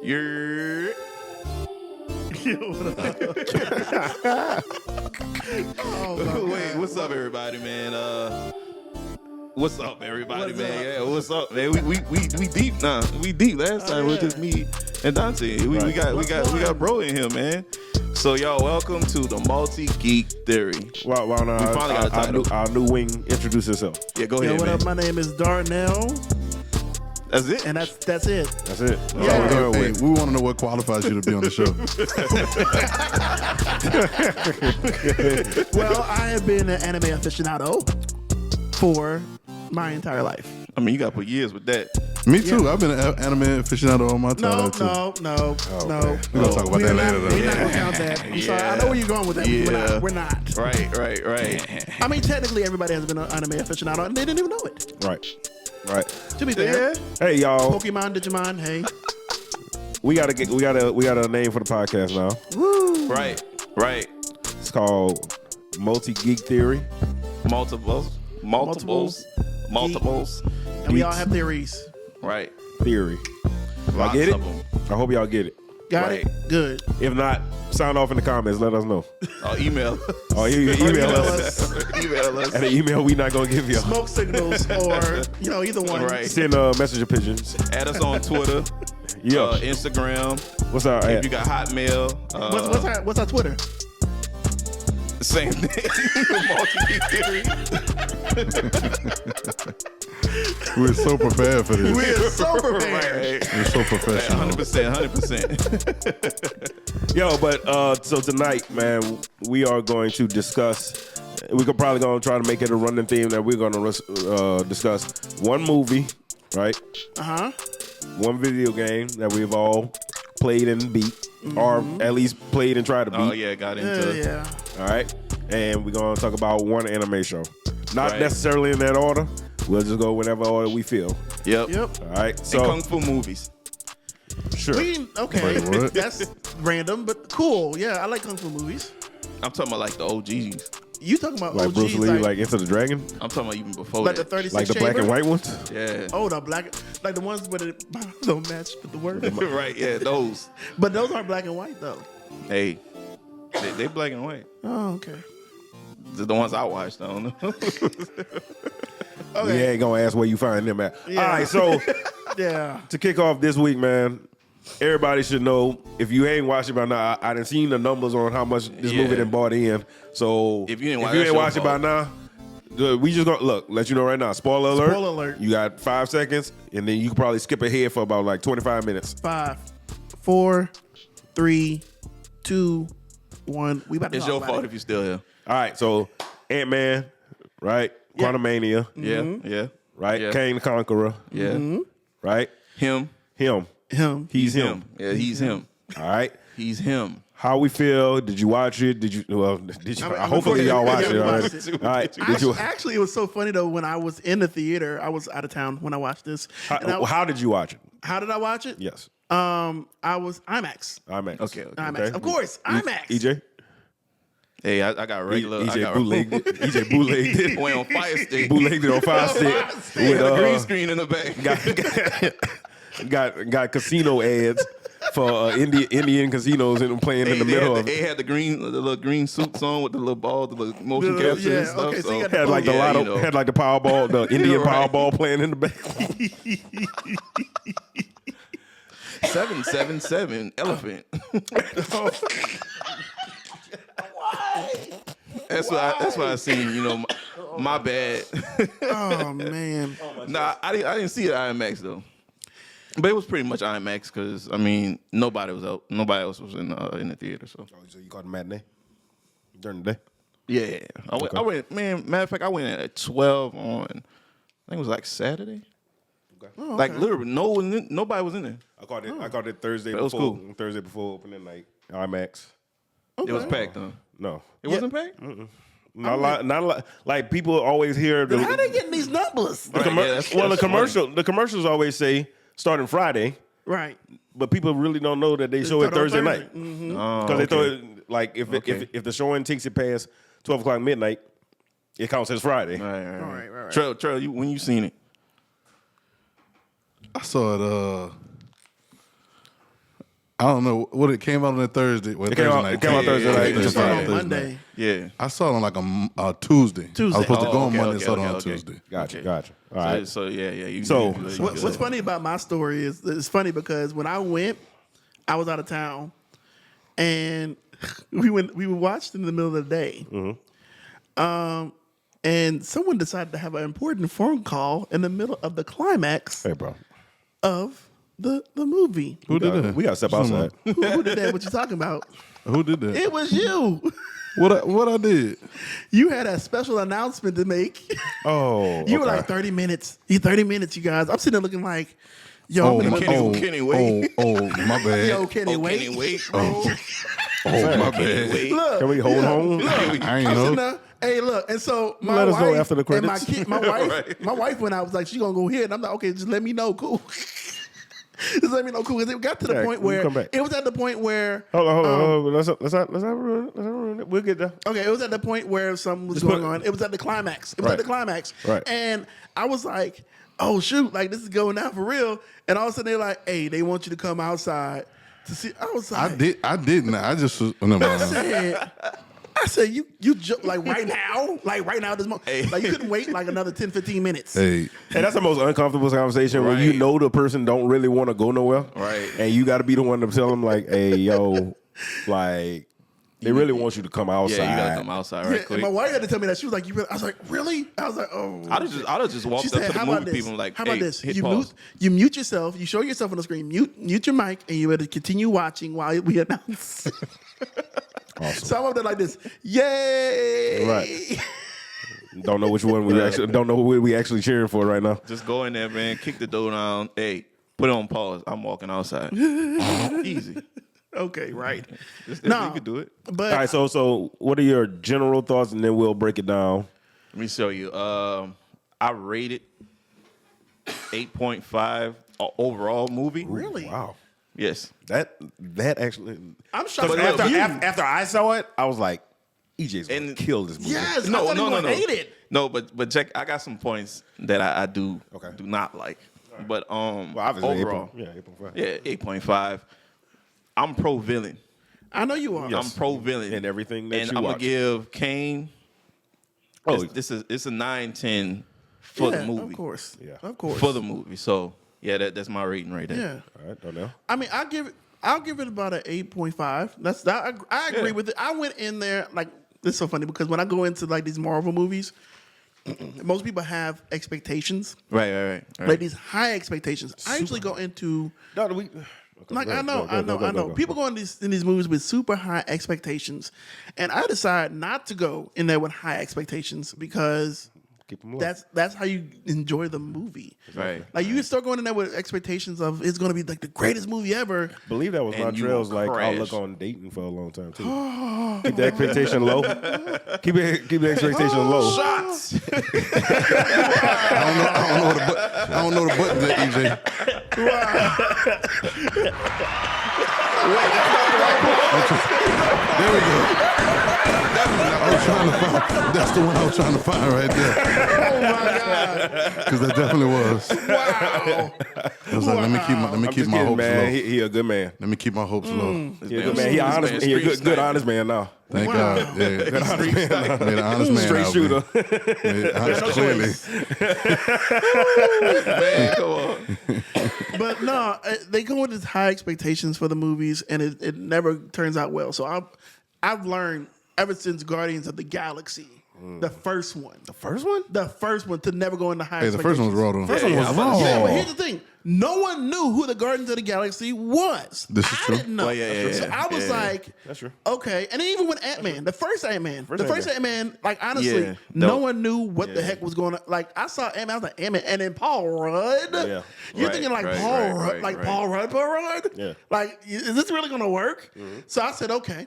You're. Wait, what's up, everybody, man? What's up, everybody, man? Yeah, what's up, man? We deep now. We deep. Last time it was just me and Dante. We got bro in here, man. So y'all, welcome to the Multi Geek Theory. Why not? We finally got a title. Our new wing introduce himself. Yeah, go ahead, what man. up? My name is Darnell, That's it. and that's it. That's it. Yeah. Hey, we want to know what qualifies you to be on the show. Well, I have been an anime aficionado for my entire life. I mean, you got to put years with that. Me too. I've been an anime aficionado all my time. No. We're going to talk about that later, though. We're not gonna count that. I'm sorry. I know where you're going with that. Yeah. We're not. Right. I mean, technically, everybody has been an anime aficionado, and they didn't even know it. Right. To be fair, Hey y'all, Pokemon, Digimon, hey. we got a name for the podcast now. Woo. Right. It's called Multi Geek Theory. Multiples. And we all have theories. Right. Theory. Y'all Lots get it? of them. I hope y'all get it. Got Right. it? Good. If not, sound off in the comments. Let us know. Email. Or email us Email us. at an email we not gonna give you. Smoke signals or, either one. Right. Send messenger pigeons. Add us on Twitter, Yeah. Instagram. What's our If ad? you got Hotmail, What's our Twitter? same thing. Multi-Geek Theory. We're so prepared for this. We're so prepared. Right. We're so professional. 100%. Yo, but so tonight, man, we are going to discuss. We could probably gonna try to make it a running theme that we're gonna discuss one movie, right? One video game that we've all played and beat, or at least played and tried to beat. Oh yeah, got into. Yeah. All right, and we're gonna talk about one anime show, not Right. necessarily in that order. We'll just go whatever order we feel. Yep. Yep. All right, And so kung fu movies. sure. Okay. Wait, what? That's random, but cool. Yeah, I like kung fu movies. I'm talking about like the OGs. You talking about Like OGs, Bruce Lee, like Into the Dragon, I'm talking about even before like the that. 36 like the black and white ones. Yeah. Oh, the black, like the ones where it don't match with the word. Right. Yeah. Those. But those aren't black and white though. Hey. They black and white. Oh, okay. The ones I watched. I don't know. We ain't gonna ask where you find them at. Yeah. All right, so Yeah. to kick off this week, man, everybody should know, if you ain't watched it by now, I done seen the numbers on how much this movie done bought in. So If you ain't watch it by now, we just gonna let you know right now. Spoiler alert. Spoiler alert. You got 5 seconds, and then you can probably skip ahead for about like 25 minutes. 5, 4, 3, 2, 1. We about to It's talk your about fault it. if you still here. All right, so Ant-Man, right? Quantumania, Yeah. right? Yeah. Kang the Conqueror, Yeah. right? Him. Him. He's him. Yeah. He's him. All right. He's him. How we feel? Did you watch it? Did you? Well, did you? Hopefully y'all watched it already. All right. Did you? Actually, it was so funny though. When I was in the theater, I was out of town when I watched this. How did you watch it? How did I watch it? Yes. I was IMAX. IMAX. Okay. IMAX. Of course, IMAX. EJ. Hey, I got regular. I EJ got bootlegged it. EJ bootlegged it. Went on Fire Stick. Bootlegged it on Fire Stick. With a green With screen in the back. got casino ads for Indian casinos and playing in the middle of They it. had the little green suits on with the little ball, the little motion capture yeah, and stuff. okay, so you got Had like the Yeah, lotto, you know. had like the Powerball, the Indian Right. Powerball playing in the back. 777 elephant. That's what I seen. My bad. Oh man. Nah, I didn't see it at IMAX though. But it was pretty much IMAX because nobody was out. Nobody else was in the theater. So So you caught the matinee during the day? yeah, I went. Man, matter of fact, I went at 12 on. I think it was like Saturday. Oh, Like literally, nobody was in there. I caught it Thursday That was before. cool. Thursday before opening night. IMAX. It was packed, huh? No. It wasn't packed. Not a lot. Like people always hear the, How they getting these numbers? the Right, commer- yeah, that's the commercial. funny. The commercials always say starting Friday, Right. but people really don't know that they show it start on Thursday night Thursday. Oh, because they thought okay. it, like if Okay. if the showing takes it past 12 o'clock midnight, it counts as Friday. Right. Trail, when you seen it? I saw it I don't know what it came out on that Thursday. Well, It came out Thursday night. It Just came out Friday. on Monday. Yeah. I saw it on like a Tuesday. I was supposed to go on Monday and saw it on Tuesday. Gotcha. All right. So yeah. You What's funny about my story is it's funny because when I went, I was out of town, and we watched in the middle of the day. And someone decided to have an important phone call in the middle of the climax Hey, bro. of the movie. Who did that? We got to step outside. Who did that? What you talking about? Who did that? It was you. What I did? You had a special announcement to make. Oh, You were okay. like 30 minutes. 30 minutes, you guys. I'm sitting there looking like, yo, I'm gonna- Kenny Wait. My bad. yo, Kenny, wait. Kenny Wait. Oh, my bad. Wait. Look, Can we hold home? I ain't I'm sitting know. there. Hey, look, and so my Let us know wife after the and my credits. kid, my wife, Right. my wife went out was like, she gonna go here, and I'm like, okay, just let me know, cool. Just let me know, cool. Because it got to the Yeah, point we'll where come back. it was at the point where Hold on. Let's not ruin it. We'll get there. okay, it was at the point where something was Just going put- on. It was at the climax. It was Right. at the climax. Right. And I was like, oh shoot, like this is going down for real. And all of a sudden they're like, hey, they want you to come outside to see. I was like, I didn't. I just was. No, I said, you like right now, this moment. Like you couldn't wait like another 10, 15 minutes. Hey, And that's the most uncomfortable conversation when you Right. know the person don't really want to go nowhere. Right. And you got to be the one to tell them, like, hey, yo, like, they really want you to come outside. Yeah, you gotta come outside right Yeah, quick. and my wife had to tell me that. She was like, "You really?" I was like, "Really?" I was like, "Oh." I'd have just walked She up said, to the "How about movie this? people and like, How about hey, this? hit You pause. mute yourself. You show yourself on the screen. Mute your mic, and you better continue watching while we announce." Awesome. So I'm up there like this. Yay! Right. Don't know which one don't know who we actually cheering for right now. Just go in there, man. Kick the door down. Hey, put it on pause. I'm walking outside. Easy. Okay, right. You No, could do it. but All right, so what are your general thoughts, and then we'll break it down. Let me show you. I rated 8.5 overall movie. really, Wow. Yes. That actually. I'm shocked. But After you. After I saw it, I was like, EJ's gonna And- kill this movie. Yes, No, I thought no, he no, would no. hate it. No, but Jack, I got some points that I do not like. But Well, obviously, overall, 8.5. yeah, 8.5. I'm pro villain. I know you are. I'm pro villain And everything that and you I'm watch. gonna give Kane. Oh, It's a 9/10 for the movie. Of course. Yeah. Of course. For the movie. So yeah, that's my rating right there. Yeah. all right, don't know. I mean, I'll give it about an 8.5. I agree Yeah. with it. I went in there like it's so funny because when I go into like these Marvel movies, most people have expectations, Right. like these high expectations. I usually go into No, we. like Go I ahead, know. go. People go in these movies with super high expectations, and I decide not to go in there with high expectations because Keep them low. that's how you enjoy the movie. Right. Like you can start going in there with expectations of it's going to be like the greatest movie ever. I believe that was And you Montreal's will like crash. outlook on dating for a long time too. Keep the expectation low. Keep the expectation low. Shots. I don't know the buttons that EJ. There we go. I was trying to find. That's the one I was trying to find right there. Oh my god! Because that definitely was. Wow. I was like, let me keep my I'm just kidding, hopes man. low. He a good man. Let me keep my hopes low. He a good man. He a honest. He a good honest man now. Thank Wow. God. Yeah. Good honest man now. Made an honest man Straight out shooter. of me. Clearly. Man, come on. But no, they go with these high expectations for the movies, and it never turns out well. So I've learned ever since Guardians of the Galaxy, the first one, the first one, to never go into high. Hey, the first one was raw though. First one was raw. Yeah, but here's the thing: no one knew who the Guardians of the Galaxy was. This is I true. didn't know. Well, yeah, So I was like, That's true. okay. And then even with Ant-Man, the first Ant-Man, like honestly, Yeah, no dope. one knew what the heck was going on. Like I saw Ant-Man, I was like Ant-Man, and then Paul Rudd. Yeah. You're Right, thinking like right, Paul right, Rudd, right, like right. Paul Rudd. Yeah. Like, is this really gonna work? So I said, okay,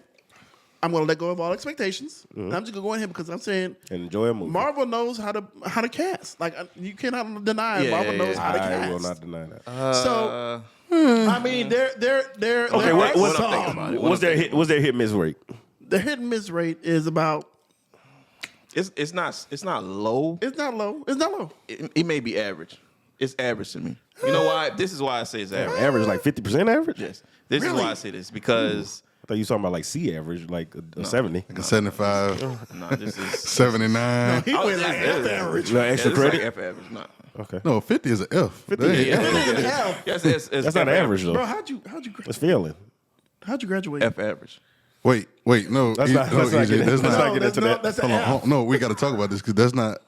I'm gonna let go of all expectations. And I'm just gonna go in here because I'm saying And enjoy a movie. Marvel knows how to cast. Like you cannot deny Yeah, Marvel yeah, knows yeah. how to I cast. will not deny that. So I mean, they're Okay, what what's I'm thinking about it. what's their hit miss rate? the hit and miss rate is about. It's not low. It's not low. It's not low. It may be average. It's average to me. You know why? This is why I say it's average. Average, like 50% average? Yes. This is why I say this because I thought you were talking about like C average, like a 70. Like a 75, no, this is 79. He went like F average. No extra this is credit? like F average. No. Okay. No, 50 is an F. 50 Yes, it's That's not F average, though. Bro, how'd you It's failing. graduate? F average. Wait, no. Let's not EJ, get that's let's not. not get into that. That's Hold an on, F. no, we got to talk about this because that's not.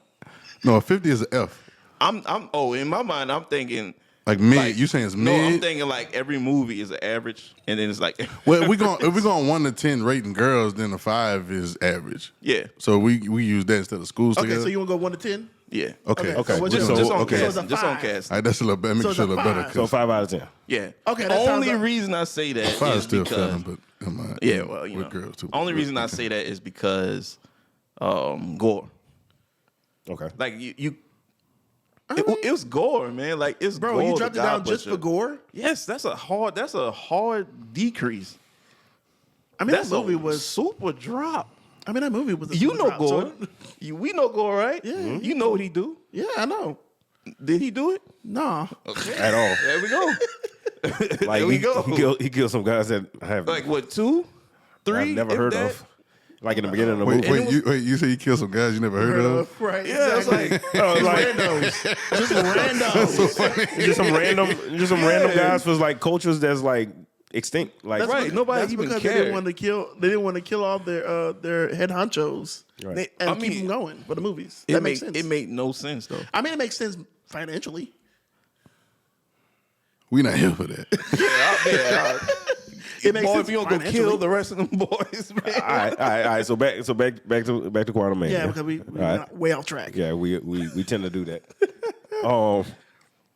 No, a 50 is an F. In my mind, I'm thinking Like mid. You saying it's No, I'm mid? thinking like every movie is an average, and then it's like, Well, if we're going 1 to 10 rating girls, then a 5 is average. yeah, So we use that instead of schools Okay, together. so you want to go 1 to 10? yeah, Okay. Okay. So what's just, your- just on okay. So it's a cast, just on 5. cast, All right, that's a little bit. Make So it it's feel a a little better. 5. So 5 out of 10. yeah. Okay, The that sounds only like- reason I say that 5 is is still because failing, but am I, yeah, well, you with know, girls too. only reason I say that is because gore. Okay. Like it was gore, man. Like it's Bro, gore you to dropped it God down just butcher. for gore? Yes, that's a hard decrease. I mean, That's that movie a was. super drop. I mean, that movie was. A You super know drop, gore. so- We know gore, right? Yeah. Mhm. You know what he do. yeah, I know. Did he do it? Nah. Okay. At all. There we go. Like There we he, go. he killed some guys that I have Like what, 2, 3? I've never if heard that? of. Like in the beginning of the Wait, movie. you say you killed some guys you never heard of? Right. Yeah, it's exactly. like randos. Just randos. just some random guys was like cultures that's like extinct. Like That's right. Nobody That's even because cared. they didn't want to kill. They didn't want to kill all their head honchos Right. and I keep mean, them going for the movies. It That makes sense. It made no sense though. I mean, it makes sense financially. We not here for that. It makes Boy, sense if you don't go financially. kill the rest of them boys, man. all right. So back to Quantumania. Yeah, because we All right. went way off track. Yeah, we tend to do that.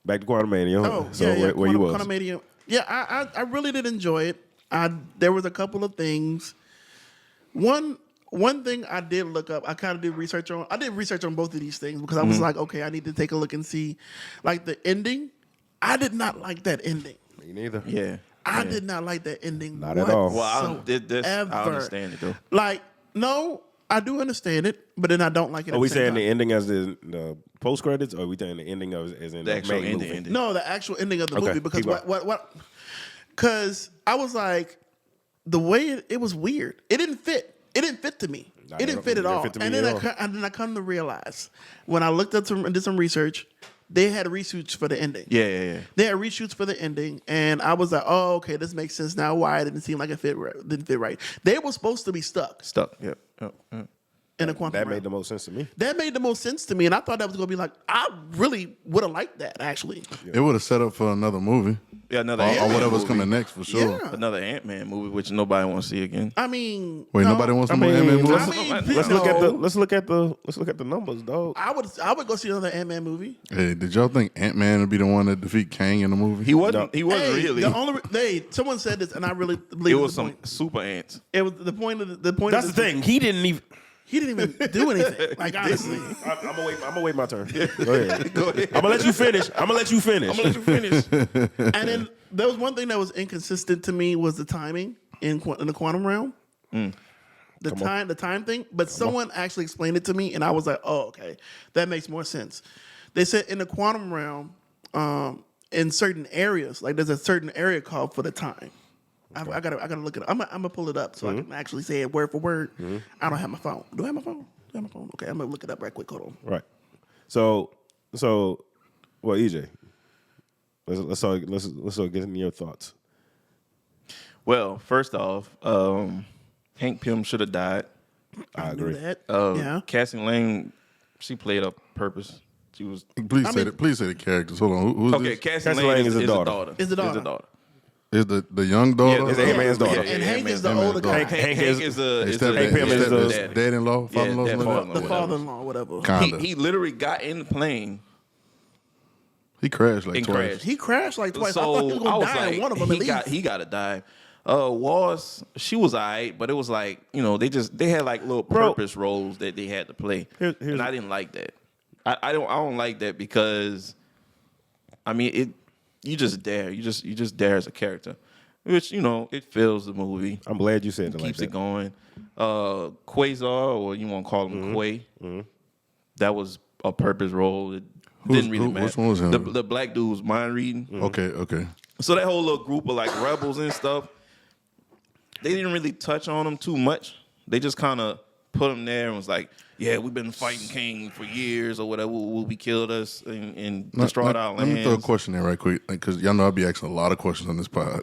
Back to Quantumania. Oh, So yeah, where you was? Quantumania. Yeah, I really did enjoy it. There was a couple of things. One thing I did look up, I kind of did research on. I did research on both of these things because I was like, okay, I need to take a look and see, like the ending. I did not like that ending. Me neither. Yeah. I did not like that ending. Not at all. Well, I whatsoever. understand it though. Like, no, I do understand it, but then I don't like it. Are at we the same saying time. the ending as the post credits, or are we saying the ending as in The actual main movie? ending. No, the actual ending of the Okay, movie because keep going. what? Because I was like, the way it was weird. It didn't fit. It didn't fit to me. Nah, It didn't fit at all. fit to me And then at all. and then I come to realize when I looked up and did some research, they had reshoots for the ending. Yeah. They had reshoots for the ending, and I was like, "Oh, okay, this makes sense now. Why it didn't seem like it didn't fit right? They were supposed to be stuck Stuck. Yep. in a quantum That realm. made the most sense to me. That made the most sense to me, and I thought that was going to be like, I really would have liked that actually. It would have set up for another movie. Yeah, another Or Ant-Man whatever's movie. coming next for sure. Yeah. Another Ant-Man movie, which nobody wants to see again. I mean, Wait, no, nobody wants I some more mean, Ant-Man let's- movies? Let's look at the numbers, dog. I would go see another Ant-Man movie. Hey, did y'all think Ant-Man would be the one that defeat Kang in the movie? He wasn't. He wasn't Hey, really. the only someone said this, and I really believe It was the some point. super ants. It was the point of the point. That's of the this- thing. He didn't even. He didn't even do anything. Like honestly, I'm gonna wait my turn. Go ahead. I'm gonna let you finish. I'm gonna let you finish. and then there was one thing that was inconsistent to me was the timing in the quantum realm. The time thing, but someone actually explained it to me, and I was like, "Oh, okay, that makes more sense." They said in the quantum realm, in certain areas, like there's a certain area called for the time. I gotta look it up. I'm gonna pull it up so I can actually say it word for word. I don't have my phone. Do I have my phone? Okay, I'm gonna look it up right quick. Hold on. Right. So, well, EJ, let's all get into your thoughts. Well, first off, Hank Pym should have died. I Knew agree. that. Uh, Yeah. Cassie Lang, she played up purpose. She was Please say the characters. Hold on. Who's okay. this? Cassie Lang is the daughter. Is the daughter. Is the young daughter? Yeah, It's Ant-Man's daughter. And Hank is the Ant-Man's older daughter. guy. Hank is the Hey, is step the Hank Pym is the daddy. dad-in-law, father-in-law, Yeah, something like father-in-law. The father-in-law, whatever. that? Kinda. He literally got in the plane He crashed like and twice. crashed. He crashed like twice. So I thought he was I gonna was die in like, one of them at least. he got to die. Wasp, she was alright, but it was like they had like little purpose roles that they had to play, Here's- and I didn't like that. I don't like that because, I mean you just dare as a character, which it fills the movie. I'm glad you said it like Keeps that. it going. Quasar, or you want to call him Quay, that was a purpose role. Didn't really matter. Which one was him? The black dude was mind reading. Okay. So that whole little group of like rebels and stuff, they didn't really touch on them too much. They just kind of put them there and was like, yeah, we've been fighting King for years or whatever. Will be killed us and destroyed our Let lands. me throw a question in right quick, because y'all know I'll be asking a lot of questions on this pod.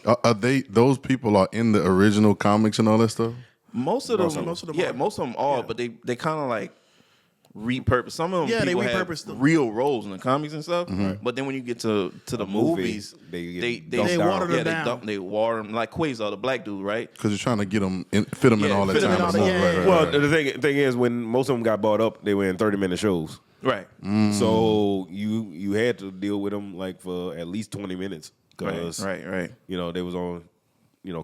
Are those people are in the original comics and all that stuff? Most of them are. most of them are, but they kind of like repurpose. Some of them Yeah, they people have repurpose them. real roles in the comics and stuff. But then when you get to the movies, they water them down. They water them like Quasar, the black dude, right? Because you're trying to get them, fit them in Yeah, all that fit 'em time. in all and that- more. yeah. Right. Well, the thing is, when most of them got bought up, they were in 30-minute shows. Right. So you had to deal with them like for at least 20 minutes. Because, Right. you know, they was on,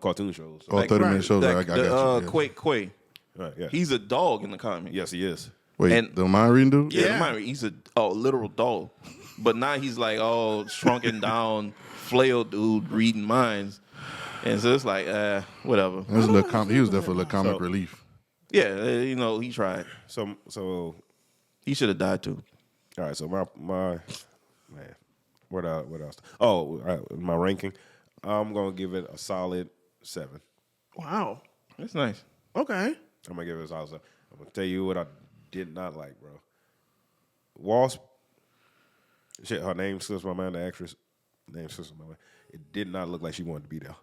cartoon shows. So, Oh, 30-minute shows. Like I got you. Yeah. Quay. right, yeah. He's a dog in the comic. Yes, he is. Wait, and- the mind reading dude? Yeah. He's a literal dog. But now he's like all shrunken down, flailed dude reading minds. And so it's like, whatever. He was there for a little comic relief. Yeah, he tried. So He should have died too. all right, so my man, what else? Oh, all right, my ranking, I'm gonna give it a solid 7. Wow. That's nice. Okay. I'm gonna give it a solid 7. I'm gonna tell you what I did not like, bro. Wasp, shit, her name slips my mind. The actress name slips my mind. It did not look like she wanted to be there.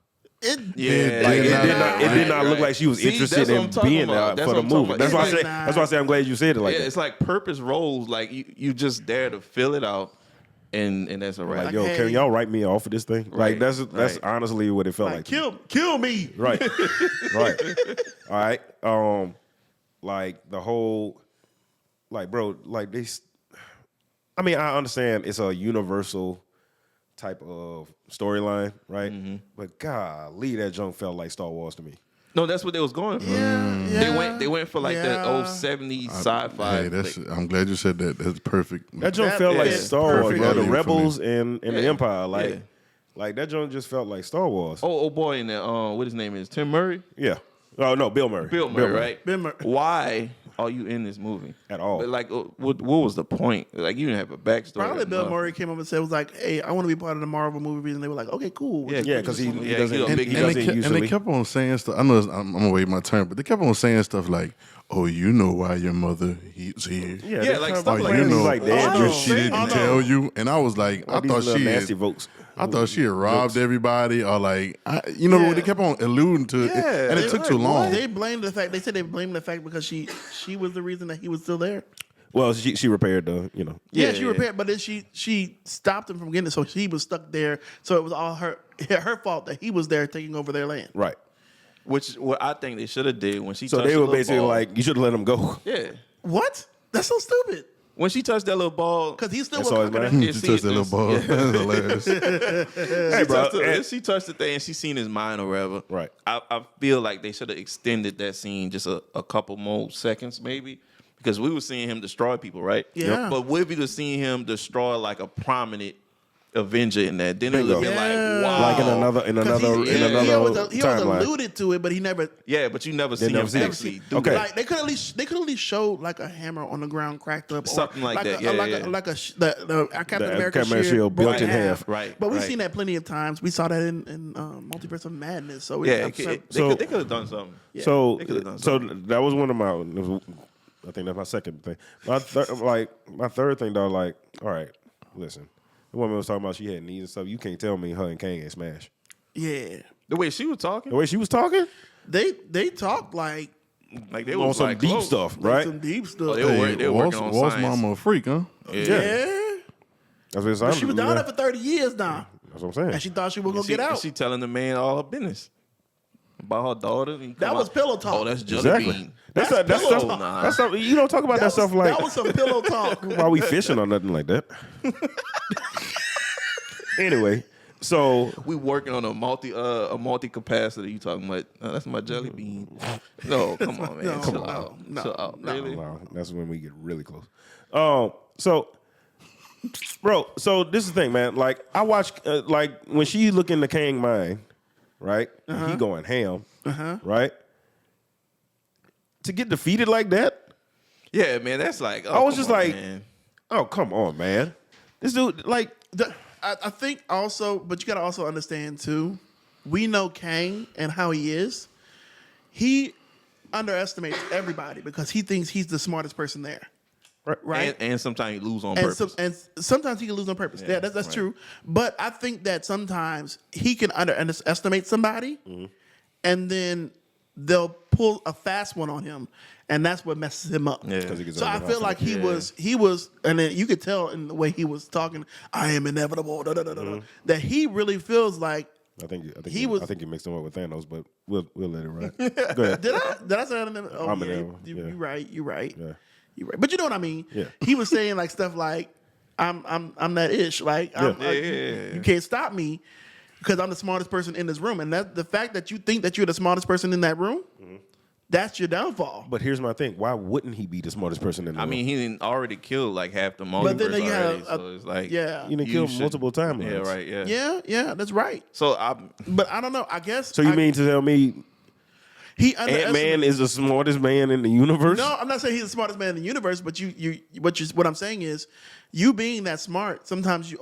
It It did not look like she was interested in being there for the movie. That's why I say. That's why I say I'm glad you said it like that. It's like purpose roles. Like you just there to fill it out, and that's a wrap. Like, yo, can y'all write me off of this thing? Right, Like that's right. honestly what it felt like. kill me. Right. Right. All right. Like the whole, like, bro, like this. I mean, I understand it's a universal type of storyline, right? But golly, that junk felt like Star Wars to me. No, that's what they was going for. They went for like that old 70s sci-fi. Hey, I'm glad you said that. That's perfect. That junk felt like is Star Wars, perfect bro. The for me. Rebels and the Empire, like, Yeah. like that junk just felt like Star Wars. Oh boy, in that what his name is, Tim Murray. Yeah. Oh no, Bill Murray. Bill Murray, right? Bill Murray. Why are you in this movie At all. But like, what was the point? Like, you didn't have a backstory. Probably Bill enough. Murray came up and said, was like, hey, I want to be part of the Marvel movie. And they were like, okay, cool. Yeah, Yeah, because he Yeah, doesn't. he a He big- doesn't and usually. they kept on saying stuff. I know I'm gonna wait my turn, but they kept on saying stuff like, "Oh, you know why your mother is here? Yeah, like stuff Oh, like you that. know, like that. Oh, she didn't oh, no. tell you." And I was like, I These thought little she nasty had, votes. I thought she had robbed everybody, or like, they kept on alluding to it, and it took too long. They blamed the fact. They said they blamed the fact because she was the reason that he was still there. Well, she repaired the, Yeah, she repaired, but then she stopped him from getting it, so he was stuck there. So it was all her fault that he was there taking over their land. Right. Which what I think they should have did when she. So touched they the were little basically ball. like, you should have let him go. Yeah, What? That's so stupid. when she touched that little ball, Because he still That's was all his cooking man. it. She touched that little ball. That's hilarious. Hey, bro. She touched the thing and she seen his mind or whatever. Right. I feel like they should have extended that scene just a couple more seconds maybe. Because we were seeing him destroy people, right? Yeah. But we'd be seeing him destroy like a prominent Avenger in that. Then it would have been Yeah. like, wow. Like in another He always timeline. alluded to it, but he never. Yeah, but you never They see never him see it. actually do Okay. that. Like they could at least showed like a hammer on the ground cracked up, or Something like that. Yeah, yeah. like the Captain The America Captain shield shield built in half. Right. But we've right. seen that plenty of times. We saw that in Multiverse of Madness. So Yeah, it, they could have done something. So, they could've done so something. that was one of my. I think that's my second thing. My third thing though, like, all right, listen. The woman was talking about she had knees and stuff. You can't tell me her and Kang ain't smash. yeah, The way she was talking, The way she was talking they talk like like they on was some like deep close. stuff, like right? some deep stuff. Oh, they were they were working on Walt's science. mama a freak, huh? Yeah. yeah, That's what it but sounded she was down there for 30 years now, That's what I'm saying. and she thought she was gonna She, get out. she telling the man all her business about her daughter. And That come was out, pillow talk. Oh, that's jelly Exactly. bean. That's pillow stuff. talk. That's stuff. You don't talk about that stuff like that was some pillow talk. while we fishing or nothing like that. Anyway, so We working on a multi capacity. You talking about? That's my jelly bean. No, come on, man. No, Chill no, out. no, Chill out. Really? wow, that's when we get really close. So, bro, so this is the thing, man. Like I watch, like when she look in the Kang mind, right? He going ham, right? To get defeated like that, Yeah, man. That's like. I was just like, man. Oh, come on, man. This dude, like, I think also, but you got to also understand too. We know Kang and how he is. He underestimates everybody because he thinks he's the smartest person there. Right. And sometimes you lose on And, purpose. and sometimes he can lose on purpose. Yeah, that's right. true. But I think that sometimes he can underestimate somebody, and then they'll pull a fast one on him, and that's what messes him up. Yeah. So I feel like he was, and then you could tell in the way he was talking, I am inevitable, that he really feels like. I think he was. I think you mixed him up with Thanos, but we'll let it ride. Go ahead. Did I say that? Oh, I'm yeah, an you're right. You're right. Yeah. You're right. But you know what I mean. Yeah. He was saying like stuff like, I'm that ish. Like you can't stop me because I'm the smartest person in this room. And that the fact that you think that you're the smartest person in that room, that's your downfall. But here's my thing: why wouldn't he be the smartest person in the room? I mean, he didn't already killed like half the multiverse But then you already, have so it's like he didn't kill multiple timelines. Yeah, right. Yeah. Yeah, that's right. So But I don't know. I guess. So you mean to tell me he Ant-Man is the smartest man in the universe? No, I'm not saying he's the smartest man in the universe. But what I'm saying is, you being that smart, sometimes you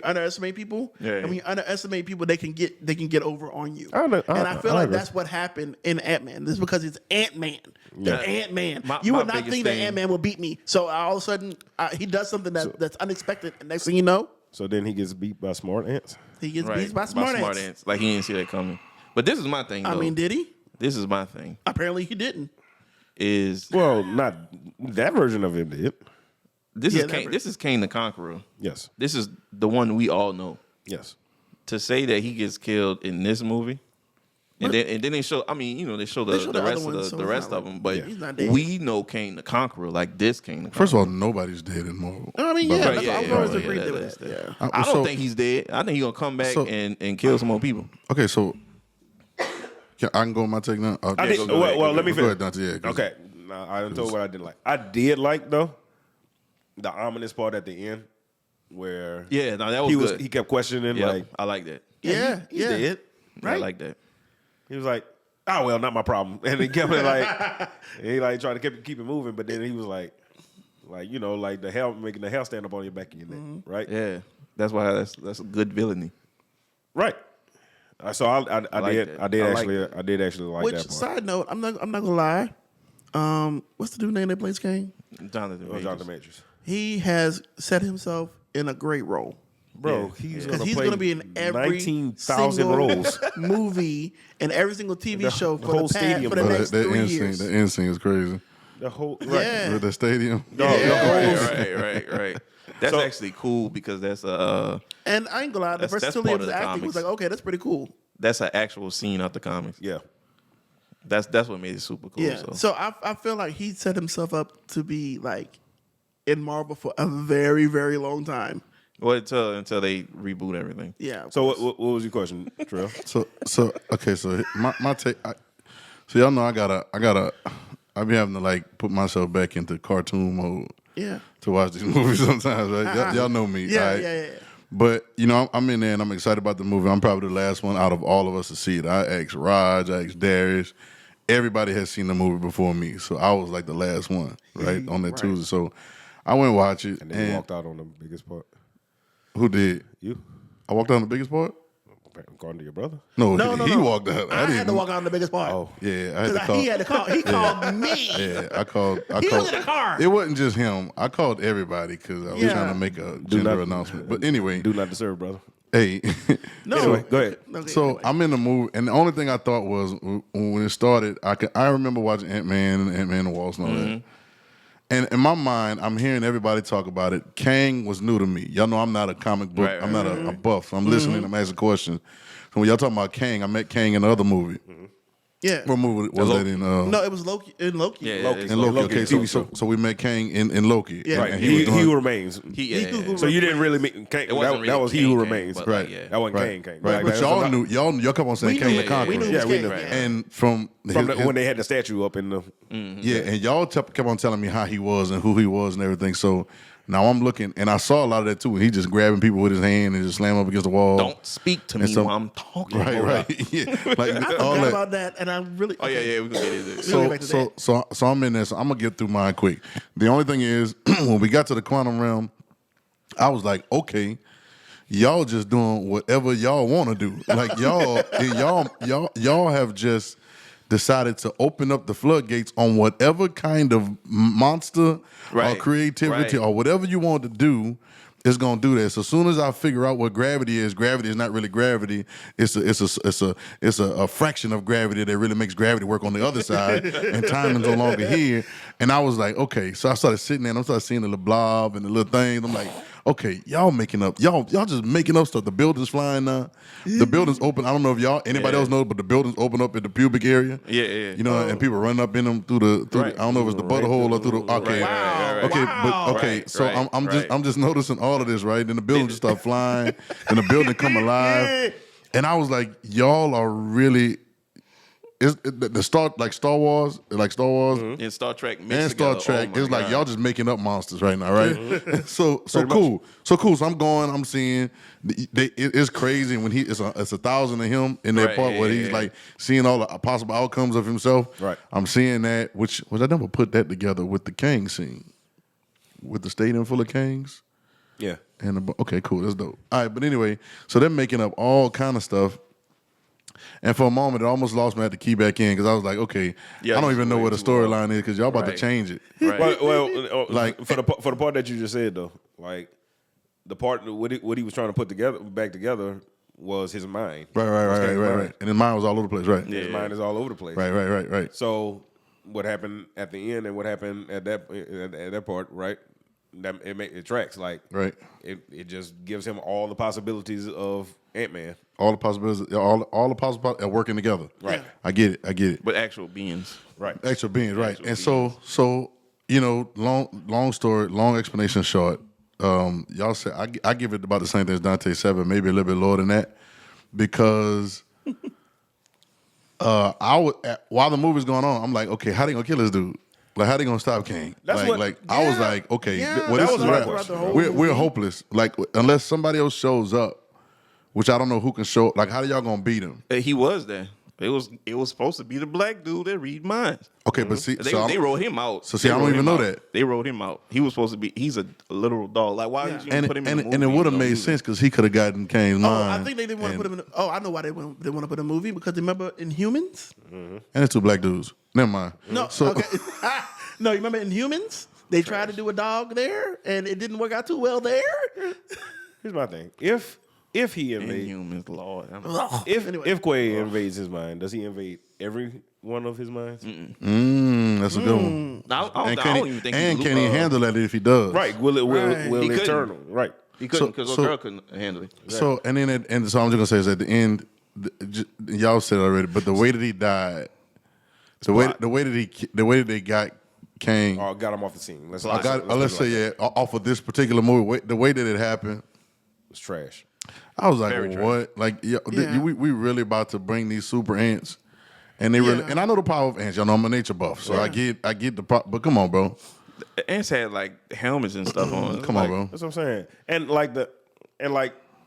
underestimate people, and when you underestimate people, they can get over on you. I feel like that's what happened in Ant-Man. This is because it's Ant-Man. Yeah. Ant-Man. My You would not biggest think that thing- Ant-Man will beat me. So all of a sudden, he does something that's unexpected, and next thing you know, So then he gets beat by smart ants. he gets right, beat by smart ants. Like he didn't see that coming. But this is my thing. I though. mean, did he? This is my thing. Apparently, he didn't. Is Well, not that version of him did. this Yeah, is Kane, never. this is Kane the Conqueror. Yes. This is the one we all know. Yes. To say that he gets killed in this movie, and then they show. I mean, they show the, They show the the rest other of ones, the so it's rest not of them, but like- He's not dead. we know Kane the Conqueror like this Kane. The First Conqueror. of all, nobody's dead in Marvel. I mean, But- yeah, Right, that's, yeah, I've yeah, always yeah, agreed yeah, with that's- that. I don't So- think he's dead. I think he's gonna come back So- and kill some more people. Okay, so I can go with my take now. I did, go ahead, well, let me Go finish. ahead, Dante. Yeah, 'cause- Okay. Now, I done told what I didn't like. I did like, though, the ominous part at the end where Yeah, no, that was good. he kept questioning, Yeah, like, I like that. Yeah, he's yeah. dead. I like that. He was like, oh, well, not my problem. And he kept it like, he like tried to keep it moving, but then he was like the hair, making the hair stand up on your back of your neck, right? Yeah, that's why that's a good villainy. Right. So I like did that. I did I like actually that. I did actually like Which that part. side note, I'm not gonna lie. What's the dude name that plays Kane? Jonathan Majors. Jonathan Majors. He has set himself in a great role. Bro, Yeah. he's Because gonna he's play going to be in every 19,000 single roles. movie and every single TV show the for whole the stadium, for the bro. next that 3 instinct, years. the instinct is crazy. The whole Yeah. With the stadium. Right. That's actually cool because that's And I ain't gonna lie, the That's versatility part of of his the acting was comics. like, okay, that's pretty cool. that's an actual scene out the comics. Yeah. That's what made it super cool. Yeah. So I feel like he set himself up to be like in Marvel for a very, very long time. Well, until they reboot everything. Yeah. So what was your question, Trill? So okay, so my take. So y'all know I be having to like put myself back into cartoon mode Yeah. to watch these movies sometimes. Right? Y'all know me. Yeah, right? yeah. But I'm in there and I'm excited about the movie. I'm probably the last one out of all of us to see it. I asked Raj, I asked Darius. Everybody has seen the movie before me, so I was like the last one, right, on that Tuesday. So I went and watched it, And then you walked out on the biggest part. who did? You? I walked out on the biggest part. According to your brother? No, No, he no. walked out. I had to walk out on the biggest part. Oh. Yeah, I had to call. He had to call. He called me. Yeah, I called. He was in the car. It wasn't just him. I called everybody because I was Yeah. trying to make a gender not- announcement. But anyway, Do not disturb, brother. hey. No. Anyway, go ahead. Okay, So anyway. I'm in the movie, and the only thing I thought was when it started, I remember watching Ant-Man and the Wasp and all that. And in my mind, I'm hearing everybody talk about it. Kang was new to me. Y'all know I'm not a comic book. Right, I'm not a buff. I'm listening. I'm asking questions. So when y'all talking about Kang, I met Kang in the other movie. Yeah. What movie was that in? No, it was Loki. In Loki. Yeah, Loki. it's In Loki. Loki Okay, TV so show. so we met Kang in Loki. Yeah. Right. And He was doing- who remains. Yeah. So you didn't really meet Kang. It wasn't That was really He Who Kang, Remains. but, Right. yeah. That wasn't Right. Kang. Right. Like, But that y'all was knew y'all kept on saying We Kang knew the it. Conqueror. We knew it Yeah, was we Kang, knew. yeah. And from when they had the statue up in the. yeah, and y'all kept on telling me how he was and who he was and everything. So Now I'm looking, and I saw a lot of that too. He just grabbing people with his hand and just slamming up against the wall. Don't speak to me while I'm talking. Right. Yeah, like I all forgot that. about that, and I really. Oh yeah, we can get into it. So I'm in there. So I'm gonna get through mine quick. The only thing is, when we got to the quantum realm, I was like, okay, y'all just doing whatever y'all want to do. Like y'all have just decided to open up the floodgates on whatever kind of monster or creativity or whatever you want to do. Is gonna do that. So as soon as I figure out what gravity is not really gravity. It's a fraction of gravity that really makes gravity work on the other side, and time is no longer here. And I was like, okay. So I started sitting there and I started seeing the little blob and the little things. I'm like, okay, y'all making up. Y'all just making up stuff. The building's flying now. The building's open. I don't know if anybody else knows, but the building's open up in the pubic area. Yeah. You know, and people running up in them through the I don't know if it's the butthole or through the okay. So I'm just noticing all of this, right? Then the building just start flying, and the building come alive, and I was like, y'all are really. Star Wars, and Star Trek, and Star Trek. It's like y'all just making up monsters right now, right? so cool. So I'm going. I'm seeing. It's crazy when it's 1,000 of him in that part where he's like seeing all the possible outcomes of himself. Right. I'm seeing that, which I never put that together with the Kang scene, with the stadium full of Kangs. Yeah. And okay, cool. That's dope. All right, but anyway, so they're making up all kind of stuff. And for a moment, it almost lost me at the key back in because I was like, okay, I don't even know what the storyline is because y'all about to change it. Right. Well, like for the part that you just said though, like the part what he was trying to put back together was his mind. Right. And his mind was all over the place, right? Yeah. His mind is all over the place. Right. So what happened at the end and what happened at that part, right? That it tracks. Like it just gives him all the possibilities of Ant-Man. All the possibilities, all the possibilities are working together. Right. I get it. But actual beings. Right. Actual beings, right. And so you know, long story, long explanation short. Y'all said I give it about the same thing as Dante 7, maybe a little bit lower than that, because while the movie's going on, I'm like, okay, how they gonna kill this dude? Like, how they gonna stop Kang? I was like, okay, this is right. We're hopeless. Like, unless somebody else shows up, which I don't know who can show. Like, how y'all gonna beat him? He was there. It was supposed to be the black dude that read minds. Okay, but see, they wrote him out. So see, I don't even know that. They wrote him out. He was supposed to be. He's a literal dog. Like, why did you put him in the movie? And it would have made sense because he could have gotten Kang's mind. I think they didn't want to put him in. I know why they want to put a movie because remember in Humans. And it's two black dudes. Never mind. No, okay. No, you remember in Humans? They tried to do a dog there, and it didn't work out too well there. Here's my thing: if he invades humans, Lord, if Quay invades his mind, does he invade every one of his minds? That's a good one. I don't even think. And can he handle that if he does? Right? Will Eternal? Right? He couldn't because the girl couldn't handle it. Exactly. So so I'm just gonna say is at the end, y'all said it already, but the way that he died, the way that they got Kang, got him off the scene. Let's say off of this particular movie, the way that it happened was trash. I was like, what? Like, we really about to bring these super ants, and they really. And I know the power of ants. Y'all know I'm a nature buff, so I get the. But come on, bro. The ants had like helmets and stuff on. Come on, bro. That's what I'm saying.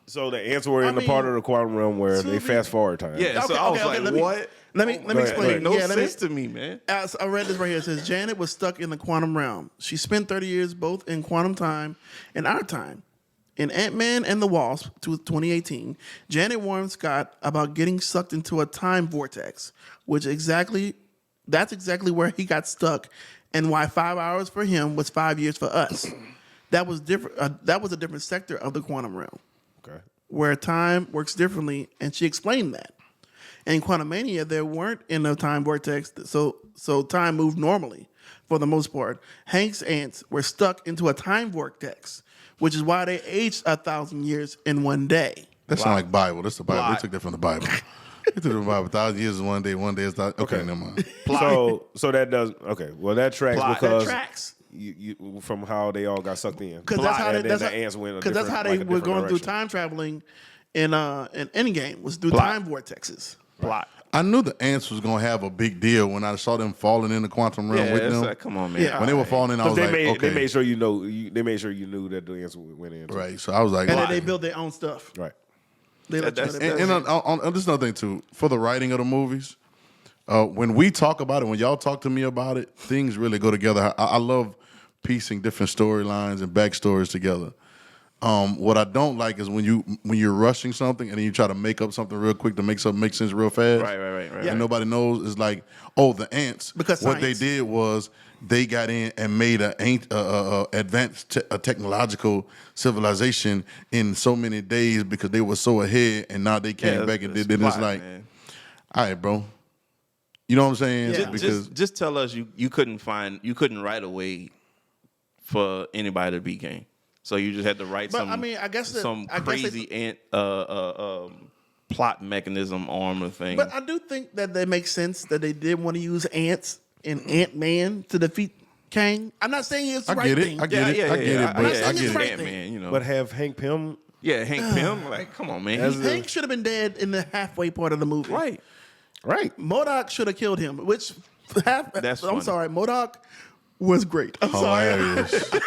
So the ants were in the part of the quantum realm where they fast forward time. Yeah. So I was like, what? Let me explain. No sense to me, man. I read this right here. It says Janet was stuck in the quantum realm. She spent 30 years both in quantum time and our time. In Ant-Man and the Wasp, 2018, Janet warned Scott about getting sucked into a time vortex, that's exactly where he got stuck, and why 5 hours for him was 5 years for us. That was different. That was a different sector of the quantum realm, where time works differently, and she explained that. And in Quantumania, they weren't in a time vortex, so time moved normally for the most part. Hank's ants were stuck into a time vortex, which is why they aged 1,000 years in one day. That sounds like Bible. That's the Bible. They took that from the Bible. They took it from the Bible. 1,000 years is one day. One day is okay. Never mind. So that does well. That tracks because that tracks. You from how they all got sucked in. Because that's how they were going direction. through time traveling in Endgame was through time vortexes. Plot. I knew the ants was gonna have a big deal when I saw them falling in the quantum realm Yeah, with it's them. like, come on, man. Yeah. When they were falling in, I was Because like, okay, they made sure you know. They made sure you knew that the answer went in. right. So I was like, And why? then they build their own stuff. Right. They let you know That's- they build And it. on this is another thing too. For the writing of the movies, when we talk about it, when y'all talk to me about it, things really go together. I love piecing different storylines and backstories together. What I don't like is when you're rushing something and then you try to make up something real quick to make something make sense real fast. Right. Yeah. And nobody knows. It's like, oh, the ants. Because what they science. did was they got in and made a advanced technological civilization in so many days because they were so ahead, and now they came back and did. Then it's like, man. all right, bro. You know what I'm saying? Yeah. Because Just tell us you couldn't write a way for anybody to beat game. So you just had to write But, I mean, I guess some I guess crazy plot mechanism armor thing. But I do think that they make sense that they did want to use ants and Ant-Man to defeat Kang. I'm not saying it's the I right get it. thing. I get it. I get it. But I I get get it. it. Right Ant-Man, you know. But have Hank Pym. Yeah, Hank Pym. Like, come on, man. Hank should have been dead in the halfway part of the movie. Right. Right. MODOK should have killed him, which That's I'm funny. sorry, MODOK was great. I'm Hilarious. sorry.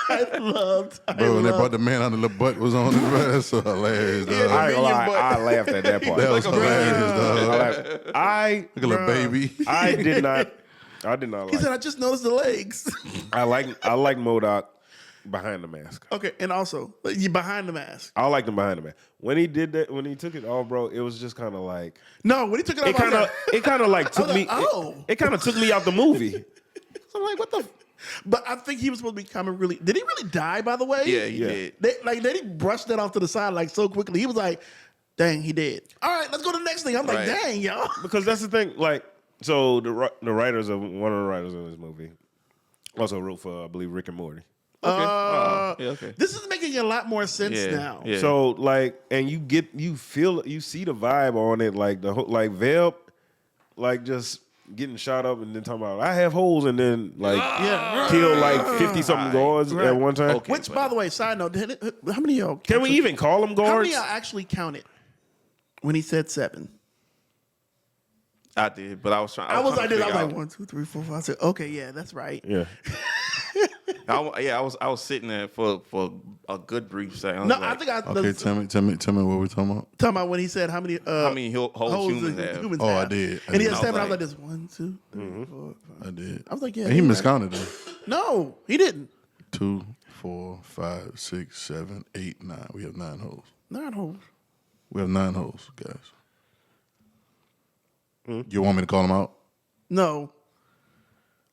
I loved. Bro, when they brought the man out, the little butt was on his butt. That's so hilarious, dog. Yeah, I ain't gonna lie, But- I laughed at that part. That was hilarious, dog. I Like a little baby. I did not He like. said, "I just noticed the legs." I like MODOK behind the mask. Okay, and also you behind the mask. I liked him behind the mask. When he did that, when he took it off, bro, it was just kind of like No, when he took it off, it kind I was of like, it kind of like took was me. like, oh. It kind of took me out the movie. So I'm like, what the? but I think he was supposed to be coming really. Did he really die? By the way, Yeah, he did. They brushed that off to the side like so quickly. He was like, "Dang, he did." All right, let's go to the next thing. I'm like, Right. "Dang, y'all." Because that's the thing. Like, so the writers of one of the writers of this movie also wrote for I believe Rick and Morty. Okay. Okay. This is making a lot more sense Yeah, now. yeah. So like, and you see the vibe on it, like the like Velp, like just getting shot up and then talking about I have holes and then like Yeah. kill like 50 something guards Right. at one time. Okay. Which, by the way, side note, how many of y'all? Can we even call them How many guards? of y'all actually counted when he said 7? I did, but I was trying. I was trying like to this. I was figure like 1, 2, 3, 4, 5. I said, okay, yeah, that's right. Yeah. I was sitting there for a good brief second. No, I think I Okay, tell me what we're talking about. talking about when he said how many holes humans the have. humans Oh, I have. did. And he had I was 7. I was like- like this 1, 2, 3, 4, 5. I did. I was like, yeah. And he you're right. miscounted them. No, he didn't. 2, 4, 5, 6, 7, 8, 9. We have 9 holes. 9 holes. We have 9 holes, guys. You want me to call them out? No.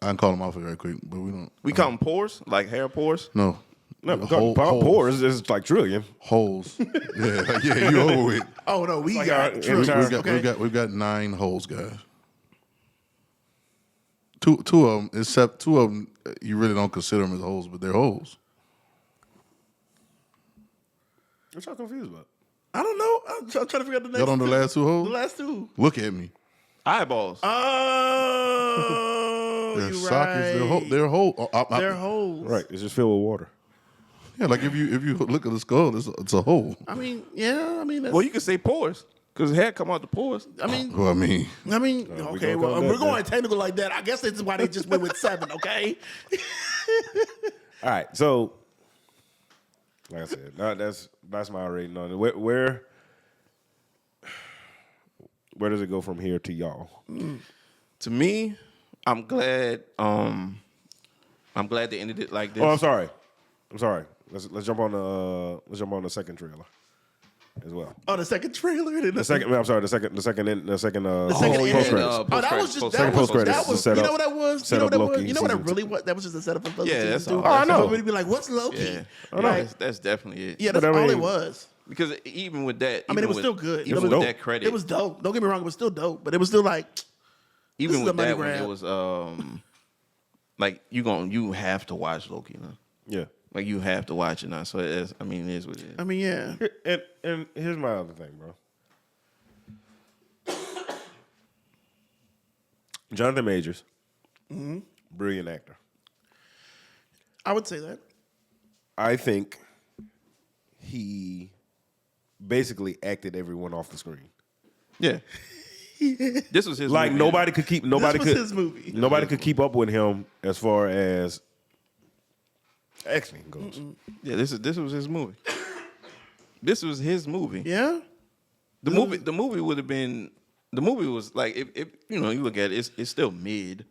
I can call them out very quick, but we don't. We call them pores, like hair pores. No. No, Hole- holes. pores is like trillion. Holes. Yeah, you over with. Oh no, we like got our true. entire- We've got 9 holes, guys. Two of them, except 2 of them, you really don't consider them as holes, but they're holes. What y'all confused about? I don't know. I'm trying to figure out the next. Y'all on the last 2 holes? The last 2. Look at me. Eyeballs. Oh, They're you're sockets. right. They're holes. They're holes. Right, it's just filled with water. Yeah, like if you look at the skull, it's a hole. I mean, yeah. I mean, that's, Well, you can say pores because hair come out the pores. I mean, Well, I mean, okay. gonna Well, come we're back going there. technical like that. I guess that's why they just went with 7. Okay. All right, so like I said, that's my rating on it. Where does it go from here to y'all? To me, I'm glad. I'm glad they ended it like this. Oh, I'm sorry. Let's jump on the second trailer as well. Oh, the second trailer. The second second post ending. credits. Oh, that was just Second post-credits that is was. set You up- know what that was? set You know up what that Loki was? You know what that season really 2. was? That was just a setup for Loki Yeah, season that's 2. all. Oh, I know. Everybody be like, "What's Loki?" Yeah, Right. that's definitely it. Yeah, that's But I all it mean- was. Because even with that, I mean, it was with- still good. Even It was with dope. that credit, It was dope. Don't get me wrong, it was still dope, but it was still like, even this is with a money that one, grab. it was like you have to watch Loki now. Yeah. Like you have to watch it now. So it is what it is. I mean, yeah. And here's my other thing, bro. Jonathan Majors, brilliant actor. I would say that. I think he basically acted everyone off the screen. Yeah. This was his Like movie. nobody could keep nobody This was could his movie. Nobody could keep up with him as far as X-Men goes. Yeah, this was his movie. This was his movie. Yeah. The movie would have been. The movie was like, if you know, you look at it, it's still mid,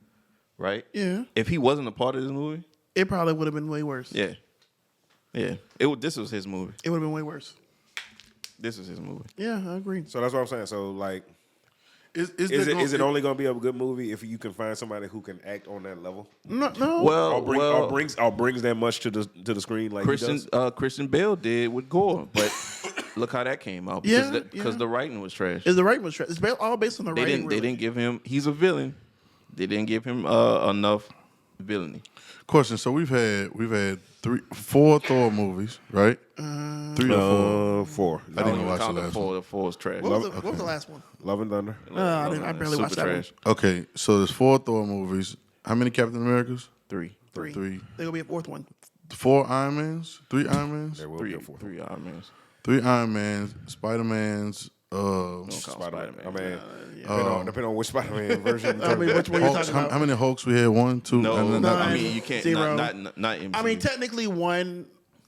right? Yeah. If he wasn't a part of this movie, It probably would have been way worse. yeah. This was his movie. It would have been way worse. This was his movie. Yeah, I agree. So that's what I'm saying. So like, Is is it only going to be a good movie if you can find somebody who can act on that level? No. Well, Or brings that much to the screen like he does? Christian Bale did with Gore, but look how that came out because the writing was trash. Is the writing was trash? It's all based on the They writing. didn't. They didn't give him. He's a villain. They didn't give him enough villainy. Question. So we've had 4 Thor movies, right? 3 or 4. 4. I didn't even watch the Count last one. The four is trash. What was the last one? Love and Thunder. I barely watched that one. Okay, so there's 4 Thor movies. How many Captain Americas? 3. Three. 3. There gonna be a fourth one. 4 Iron Mans? 3 Iron Mans? There will be a 4th. 3 Iron Mans. 3 Iron Mans, Spider-Mans, Spider-Man. I mean, depending on which Spider-Man version. I mean, which one you Hulks. talking about? How many Hulks we had? 1, 2? No, and then no, I mean you can't. 0. Not MCU. I mean, technically one,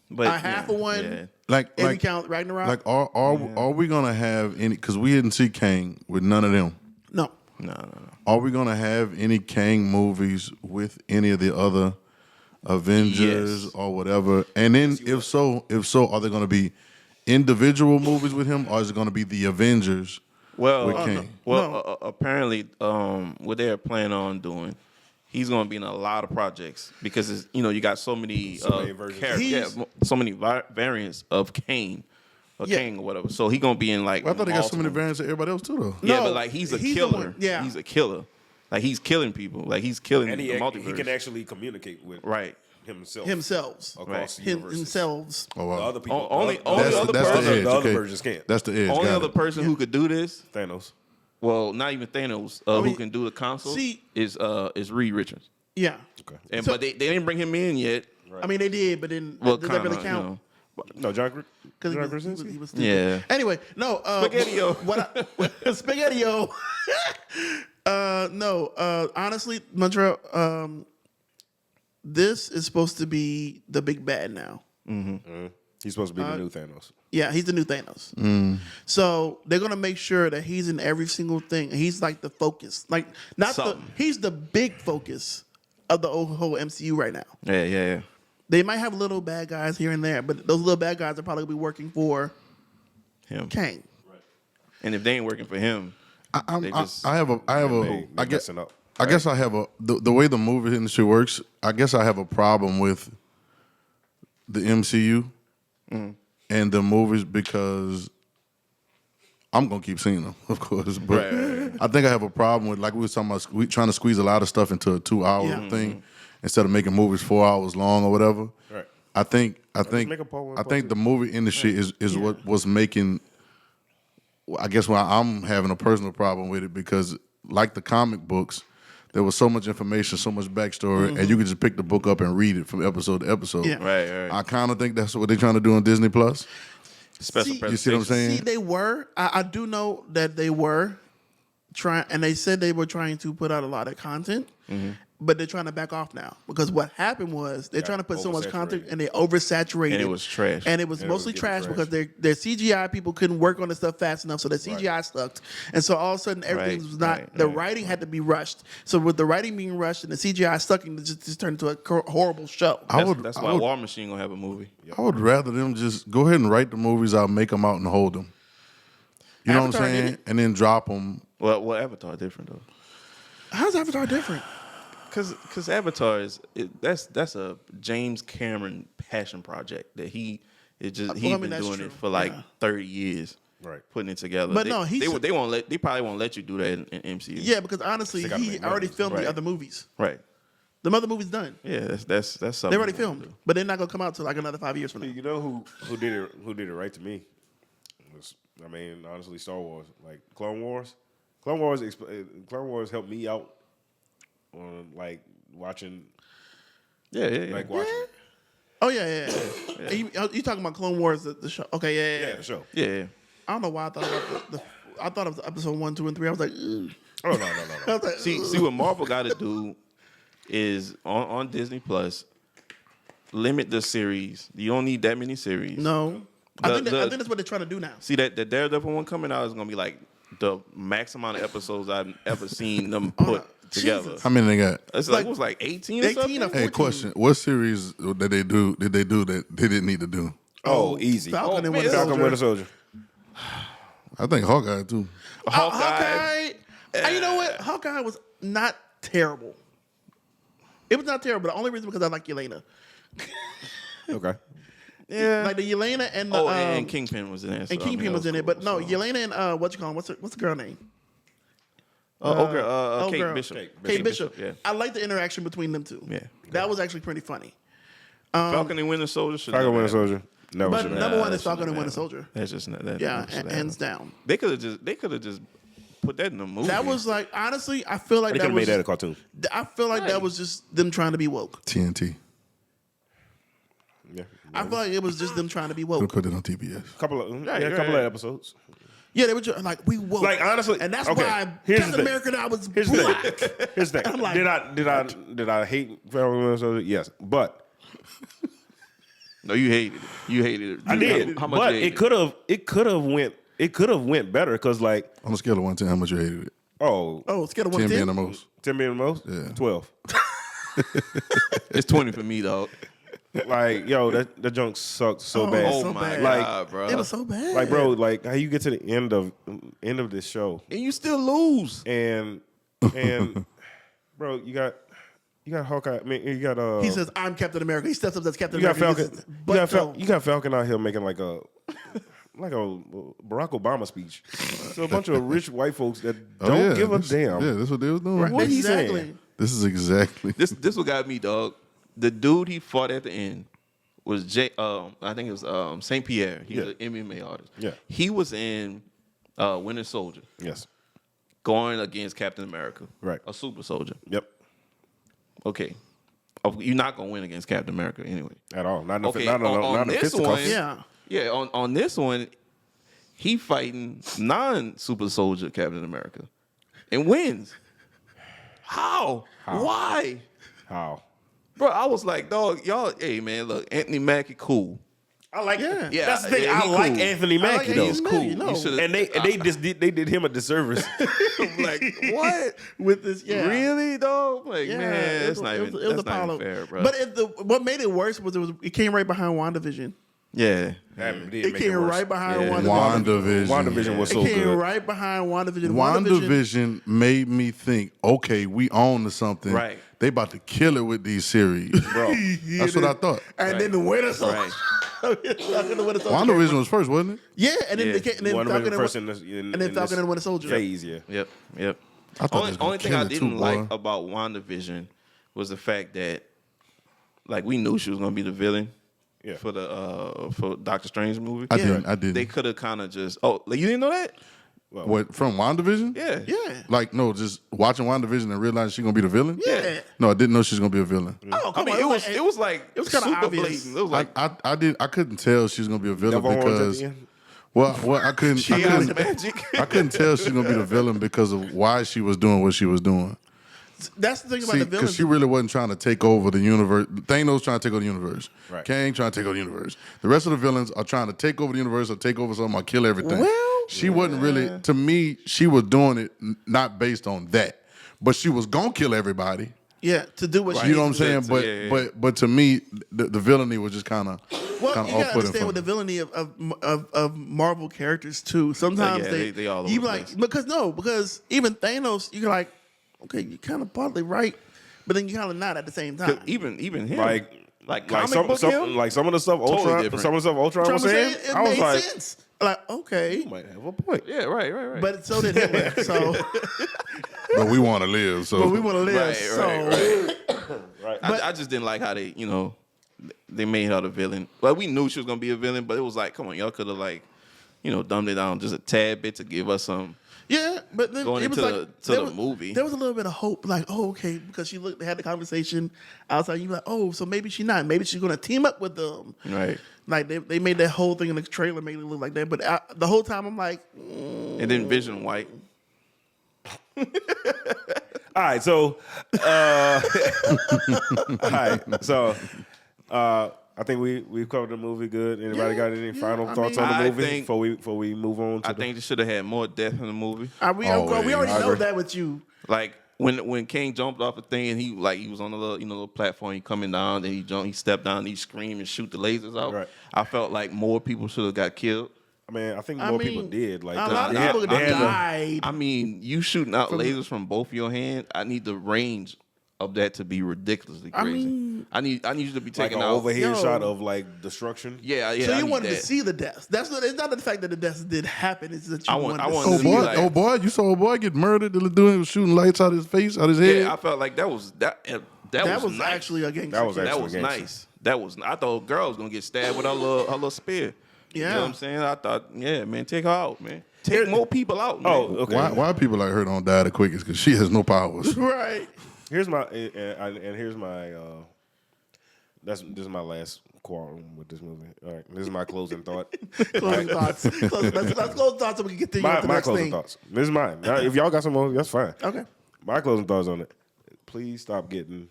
but a half of one. Yeah. like, If you count Ragnarok. like, are we gonna have any? Because we didn't see Kang with none of them. No. No. Are we gonna have any Kang movies with any of the other Avengers Yes. or whatever? And then if so, are there gonna be individual movies with him, or is it gonna be the Avengers? Well, with Kang? apparently, what they're planning on doing, he's going to be in a lot of projects because it's, you got so many many versions. characters, so many variants of Kane, or Kang or whatever. So he's going to be in like. Well, I thought they got so many multiple- variants of everybody else too, though. Yeah, No, but like he's a he's the killer. one- yeah. He's a killer. Like he's killing people. Like he's killing And the he multiverse. can actually communicate with Right. himself. Themselves. Across Right. the universes. Themselves. Oh, The wow. other people. Only the other other, person- the edge. the other Okay. versions can't. That's the edge. Only Got other it. person who could do this, Thanos. well, not even Thanos, mean, who can do the console, see- is Reed Richards. Yeah. Okay. And So- but they didn't bring him in yet. I mean, they did, but then Well, does that really kinda, count? No, John Because Krasinski? he was stupid. Yeah. Anyway, no. Spaghetti-O. Spaghetti-O. No. Honestly, Montreal, this is supposed to be the big bad now. He's supposed to be the new Thanos. Yeah, he's the new Thanos. So they're gonna make sure that he's in every single thing. He's like the focus, like he's the big focus of the whole MCU right now. Yeah. They might have little bad guys here and there, but those little bad guys are probably gonna be working for Him. Kang. And if they ain't working for him, I They just- have a. They I guess. messing up. I guess I have the way the movie industry works. I guess I have a problem with the MCU and the movies because I'm gonna keep seeing them, of course. But Right. I think I have a problem with, like we were talking about, trying to squeeze a lot of stuff into a 2-hour Yeah. thing instead of making movies 4 hours long or whatever. Right. I think make a part one, I part think two. the movie industry is what was making. I guess why I'm having a personal problem with it because, like the comic books, there was so much information, so much backstory, and you could just pick the book up and read it from episode to episode. Yeah. Right. I kind of think that's what they're trying to do on Disney Plus. Special See- presentation. You see what I'm saying? See, they were. I do know that they were trying, and they said they were trying to put out a lot of content, but they're trying to back off now because what happened was they're trying to put so much content oversaturated. and they oversaturated, And it was trash. and it was Yeah, it mostly was trash getting because trash. their CGI people couldn't work on the stuff fast enough, so the CGI sucked, and so all of a sudden everything was not. The writing had to be rushed. So with the writing being rushed and the CGI sucking, it just turned into a horrible show. That's why War Machine gonna have a movie. I would rather them just go ahead and write the movies out, make them out, and hold them. You know Avatar what I'm did saying? it. And then drop them. Well, Avatar different though. How's Avatar different? Because Avatar that's a James Cameron passion project that he's I been mean, doing that's it true. for like Yeah. 30 years. Right. Putting it together. But they, no, they probably won't let you do that in MCU. Yeah, because honestly, They gotta he make already movies. filmed Right. the other movies. Right. The other movie's done. Yeah, that's something. They already they wanna filmed, do. but they're not gonna come out till like another 5 years from now. You know who did it? Who did it right to me? I mean, honestly, Star Wars, like Clone Wars. Clone Wars helped me out on like watching, Yeah. like watching. Oh yeah. You talking about Clone Wars, the show? Okay, yeah. Yeah, the show. Yeah. I don't know why I thought about I thought it was episode 1, 2, and 3. I was like, ugh. Oh no. I was like, See what Marvel got to do is on Disney Plus limit the series. You don't need that many series. no. I think that's what they're trying to do now. See that the Daredevil one coming out is gonna be like the max amount of episodes I've ever seen them put together. Jesus. How many they got? It's like it was like 18 or 18 something. or 14. Hey, question: what series did they do that they didn't need to do? Oh, easy. Falcon and man, Winter Falcon Soldier. Winter Soldier. I think Hawkeye too. Hawkeye. You know what? Hawkeye was not terrible. It was not terrible. The only reason because I like Yelena. Okay. Yeah. Like the Yelena and the and Kingpin was in there. So, and Kingpin was in it, but no, Yelena and what you call him? What's the girl name? Kate girl. Bishop. Kate Bishop. Yeah. I like the interaction between them two. Yeah. That was actually pretty funny. Falcon and Winter Soldier should Falcon never Winter happen. Soldier. Never But should have. number one that is Falcon shouldn't and Winter happen. Soldier. That's just that. Yeah, that shouldn't hands happen. down. They could have just put that in the movie. That was like honestly, I feel like They that could have was made that a cartoon. I feel like that was just them trying to be woke. TNT. Yeah. I feel like it was just them trying to be We'll woke. put it on TBS. Couple of right. episodes. Yeah, they were just like we woke. Like honestly, and that's okay, why here's Captain the thing. America now was Here's the black. thing. Here's the thing. I'm like, did I hate Falcon Winter Soldier? Yes, but No, you hated it. You hated it. I did. How much But you hated it could have went better because like On a scale of 1 to 10, how much you hated it? oh scale of 1 10 to being 10. the most. 10 being the most? Yeah. 12. It's 20 for me, dog. Like, yo, that junk sucked so bad. Oh so my bad. god, bro. It was so bad. Like, bro, like how you get to the end of this show and you still lose. and bro, you got Hawkeye. I mean, you got He says, "I'm Captain America." He steps up as Captain you got America. Falcon. You got Falcon out here making like a Barack Obama speech. So a bunch of rich white folks that don't give a damn. Yeah, that's what they was doing. Right. What he exactly. saying? This is exactly. This what got me, dog. The dude he fought at the end was I think it was Saint Pierre. He's an MMA artist. Yeah. He was in Winter Soldier Yes. going against Captain America. Right. A super soldier. Yep. Okay. You're not gonna win against Captain America anyway. At all. Not in Okay, not on in this fisticuffs. one, Yeah. Yeah, on this one, he fighting non-super soldier Captain America and wins. How? Why? How? Bro, I was like, dog, y'all, hey man, look, Anthony Mackie, cool. I like Yeah. Yeah, That's the thing. yeah, I he like cool. Anthony Mackie though. He's cool. No. You should've- And they just did him a disservice. I'm like, what? With this, yeah. Really, dog? Like, Yeah, man, it it's not even, it was that's not Apollo. even fair, bro. But what made it worse was it came right behind WandaVision. yeah. It came right behind Yeah. WandaVision. WandaVision was It so came good. right behind WandaVision. WandaVision made me think, okay, we own to something. Right. They about to kill it with these series. Bro. That's what I thought. And then the Winter Soldier. Right. WandaVision was first, wasn't it? Yeah, and then, Yeah. and then WandaVision Falcon first and, in and then Falcon and Winter Soldier. phase, yeah. Yep. I thought they was gonna Only thing kill I it didn't too, like boy. about WandaVision was the fact that, like, we knew she was gonna be the villain Yeah. for Doctor Strange movie. I didn't. They could have kind of just. Oh, like, you didn't know that? What, from WandaVision? Yeah. Yeah. Like, no, just watching WandaVision and realizing she's gonna be the villain? Yeah. No, I didn't know she's gonna be a villain. Oh, I come mean, on. it was like it was kinda super obvious. blatant. It was like I couldn't tell she was gonna be a villain Never warned at because the end? well I couldn't she has magic. I couldn't tell she's gonna be the villain because of why she was doing what she was doing. That's the thing about See, the because villains. she really wasn't trying to take over the universe. Thanos trying to take over the universe. Right. Kang trying to take over the universe. The rest of the villains are trying to take over the universe or take over something or kill everything. Well, she wasn't really, to me, she was doing it not based on that. But she was going to kill everybody. Yeah, to do what she You know what I'm needs to saying? do. But Yeah. but to me, the villainy was just kind of Well, you gotta off-putting understand for with the me. villainy of Marvel characters too. Sometimes Yeah, they all over you the like place. because even Thanos, you're like, okay, you're kind of partly right, but then you're kind of not at the same time. even him. Like comic some book him? like some of the stuff Totally Ultron, different. some of the stuff Ultron Trying was to saying, say, it I was made like, sense. Like, okay, you might have a point. Yeah, right. but so did Hitler. So, But we want to live. So but we want to live. Right, so, right. I just didn't like how they, they made her the villain. Well, we knew she was gonna be a villain, but it was like, come on, y'all could have dumbed it down just a tad bit to give us some. Yeah, but then Going it was into like the movie. There was a little bit of hope, like, oh, okay, because they had the conversation outside. You like, oh, so maybe she's not. Maybe she's gonna team up with them. Right. Like they made that whole thing in the trailer made it look like that. But the whole time I'm like, And then Vision White. All right, so I think we've covered the movie good. Anybody got any final thoughts on the movie before we move on? I think they should have had more death in the movie. we already know that with you. Like when King jumped off the thing and he was on the little platform, he coming down, then he stepped down, and he screamed and shoot the lasers out. Right. I felt like more people should have got killed. I mean, I think more people did. Like a lot of people died. I mean, you shooting out lasers from both your hands. I need the range of that to be ridiculously crazy. I need you to be like taking an out overhead shot of like destruction. Yeah. So I you need wanted to that. see the deaths. It's not the fact that the deaths did happen. It's that you wanted to wanted to see. be like- Oh boy, you saw a boy get murdered. The dude was shooting lights out his face, out his head. Yeah, I felt like that was nice. Actually a gangster. That was kill. That actually was gangster. nice. I thought a girl was gonna get stabbed with her little spear. Yeah. You know what I'm saying? I thought, yeah, man, take her out, man. Take more people out, man. Oh, okay. Why people like her don't die the quickest? Because she has no powers. Right. Here's my this is my last quarrel with this movie. All right, this is my closing thought. Closing thoughts. Let's close thoughts so we can continue with the My next closing thing. thoughts. This is mine. Now, if y'all got some more, that's fine. Okay. My closing thoughts on it. Please stop getting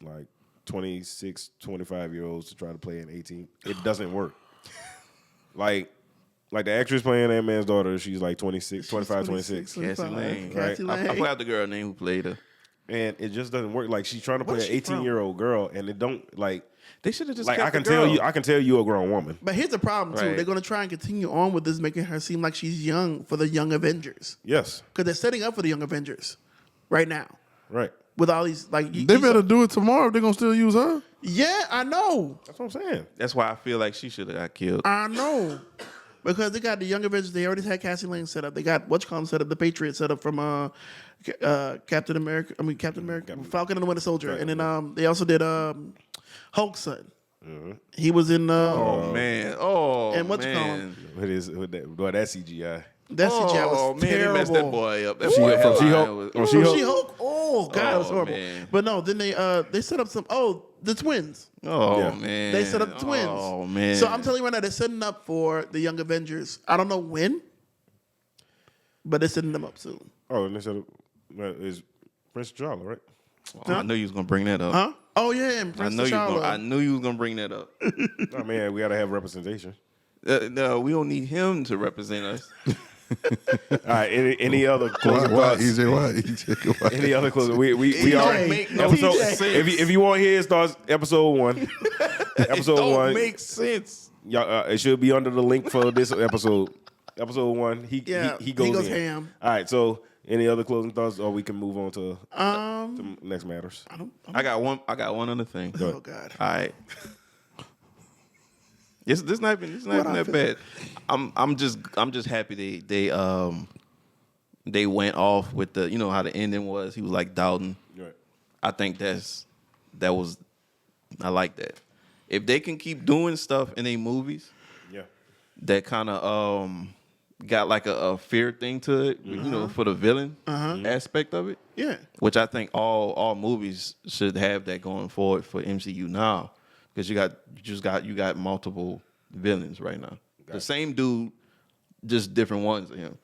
like 26, 25-year-olds to try to play an 18. It doesn't work. Like the actress playing that man's daughter, she's like 26, 25, 26. Cassie Lane. Cassie Lane. I forgot the girl name who played her. And it just doesn't work. Like she's trying to play Where's an she from? 18-year-old girl, and it don't like. They should have just Like kept I can the girl. tell you a grown woman. But here's the problem too. Right. They're going to try and continue on with this, making her seem like she's young for the Young Avengers. Yes, Because they're setting up for the Young Avengers right now right. with all these They better do it tomorrow if they're going to still use her. Yeah, I know. That's what I'm saying. That's why I feel like she should have got killed. I know. Because they got the Young Avengers. They already had Cassie Lane set up. They got set up, the Patriot set up from Captain America. Falcon and the Winter Soldier. And then they also did Hulk's son. Mm-hmm. He was in. Oh man! Oh and what you call man! him? That CGI. That CGI was Oh man! terrible. They messed that boy up. That She- boy from had She-Hulk? line was- From Oh, She-Hulk? She-Hulk. Oh God, it was Oh, horrible. man. But no, then they set up the twins. Oh Yeah. man! They set up the twins. Oh man! So I'm telling you right now, they're setting up for the Young Avengers. I don't know when, but they're setting them up soon. Oh, and they said is Prince T'Challa, right? I knew you was gonna bring that up. Huh? Oh yeah, and I Prince know T'Challa. I knew you was gonna bring that up. Oh man, we gotta have representation. No, we don't need him to represent us. All right. Any other closing Why? thoughts? EJ, why? Any other closing? We don't are make no episode. sense. If you want to hear, it starts episode 1. Episode Don't 1. make sense. Y'all, it should be under the link for this episode. Episode 1. He goes in. ham. All right. So any other closing thoughts, or we can move on to next matters. I got one other thing. Oh God. All right. Yes, this not even that bad. I'm just happy they went off with the how the ending was. He was like doubting. Right. I think I like that. If they can keep doing stuff in their movies Yeah. that kind of got like a fear thing to it, for the villain aspect of it. Yeah. Which I think all movies should have that going forward for MCU now, because you got multiple villains right now. The same dude, just different ones of him.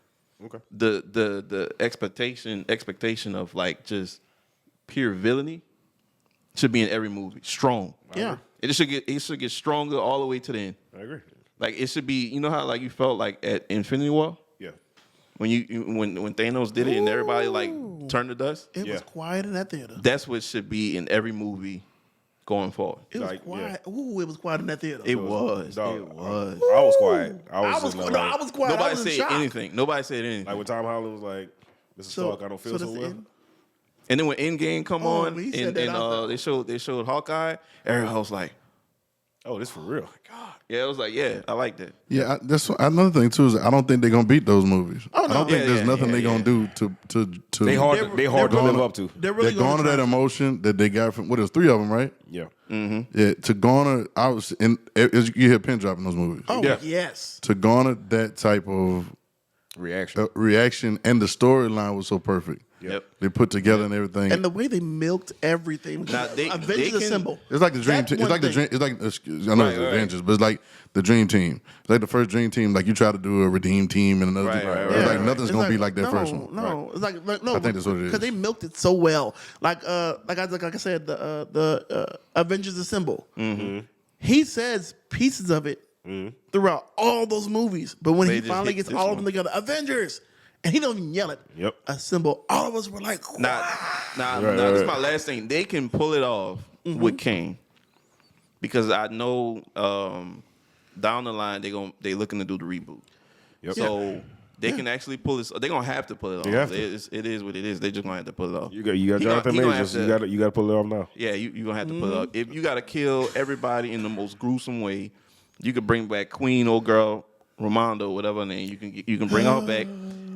Okay. The expectation of like just pure villainy should be in every movie. Strong. Yeah. It should get stronger all the way to the end. I agree. Like it should be. You know how like you felt like at Infinity War Yeah. when Thanos did it and everybody like turned to dust. It was quiet in that theater. That's what should be in every movie going forward. It was Like, quiet. Ooh, it was quiet in that theater. It was. Dog, It was. I was quiet. I I was was just quiet. like, I was quiet. I Nobody was in said shock. anything. Nobody said anything. like when Tom Holland was like, "Mr. Stark, I don't feel so that's the well." end? And then when Endgame come on he said and that, I thought- they showed Hawkeye, everybody was like, Oh, this for real. Yeah, it was like, yeah, I like that. Yeah, that's another thing too. Is I don't think they're gonna beat those movies. Oh, I no. don't think Yeah, there's yeah, nothing yeah, they're gonna do to. They hard to going- live up to. They're really They're going garner that emotion that they got from. What is 3 of them, right? Yeah. Yeah, to garner. I was in. You hear pin drop in those movies. Oh, Yeah. yes. To garner that type of reaction and the storyline was so perfect. Yep. They put together and everything. And the way they milked everything. Now, they Avengers can- Assemble. It's like the dream That's team. It's one like the thing. dream. It's like I know it's Right. Avengers, but it's like the dream team. It's like the first dream team. Like you try to do a redeem team and another. Right, team. right, It's right, like right. nothing's It's gonna be like that no, first one. No, it's like no. I think that's what it is. Because they milked it so well. Like I said, the Avengers Assemble. Mm-hmm. He says pieces of it throughout all those movies, but when They he just finally hit gets this all of one. them together, Avengers, and he don't even yell it. Yep. Assemble. All of us were like, Now, Right, this is right. my last thing. They can pull it off with Kane, because I know down the line they looking to do the reboot. Yep. So they can actually pull this. They're gonna have to pull it They off. have to. It is what it is. They just gonna have to pull it off. You got He Jonathan gonna Majors. have to- You got to pull it off now. Yeah, you gonna have to pull it off. If you gotta kill everybody in the most gruesome way, you could bring back Queen, old girl, Ramondo, whatever her name. You can bring her back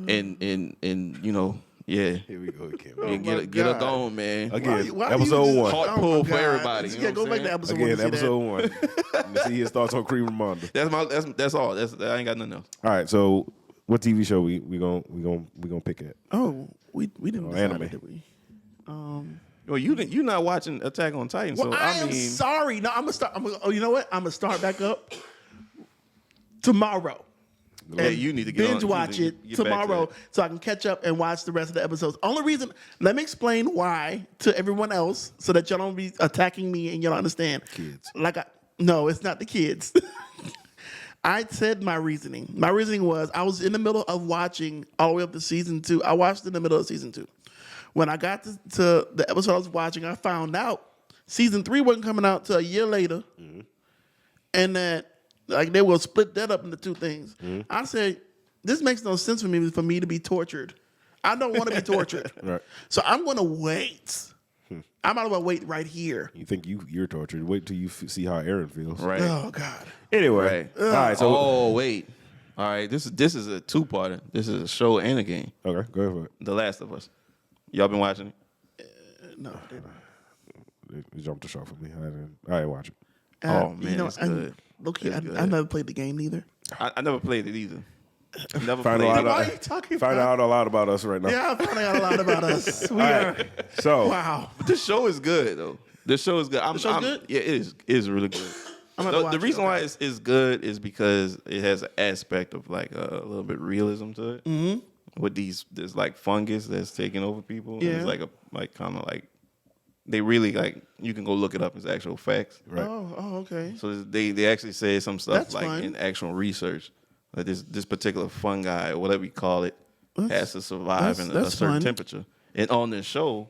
and you know, yeah. Here we go again. Yeah, my get her God. going, man. Again, why you episode just- 1. Heart Oh, pull my for God. everybody. You know Yeah, what go I'm back to saying? episode 1. Again, to see episode that. 1. To see his thoughts on Creed Ramonda. That's all. I ain't got nothing else. All right, so what TV show we gonna pick at? Oh, we didn't decide anime. it, did we? Well, you not watching Attack on Titan, Well, so I I am mean, sorry. No, I'm gonna start. Oh, you know what? I'm gonna start back up tomorrow. yeah, you need to get binge on, watch you it need to get back to tomorrow it. so I can catch up and watch the rest of the episodes. Only reason, let me explain why to everyone else so that y'all don't be attacking me and y'all don't understand. Kids. No, it's not the kids. I said my reasoning. My reasoning was I was in the middle of watching all the way up to season 2. I watched in the middle of season 2. When I got to the episode I was watching, I found out season 3 wasn't coming out till a year later, and that like they will split that up into 2 things. I said, this makes no sense for me to be tortured. I don't want to be tortured, Right. so I'm going to wait. I might as well wait right here. You think you're tortured? Wait till you see how Aaron feels. Right. Oh God. Anyway, Right. all right. So Oh wait. All right. This is a 2-parter. This is a show and a game. okay, go ahead. The Last of Us. Y'all been watching it? No. It jumped the show for me. I didn't watch it. Oh, man, it's good. Look, I It's good. never played the game neither. I never played it either. Never Find played out, it. Why are you talking find about? out a lot about us right now. Yeah, I'm finding out a lot about us. We All are. right. So Wow. The show is good though. The show is good. The show's good? Yeah, it is really good. I'm gonna watch The it, reason why okay. it's good is because it has an aspect of like a little bit realism to it. Mm-hmm. With there's like fungus that's taking over people. Yeah. And it's like kind of like they really like you can go look it up as actual facts. right. Oh, okay. So they actually say some stuff That's like fine. in actual research that this particular fungi or whatever you call it has to survive in a that's certain fun. temperature. And on this show,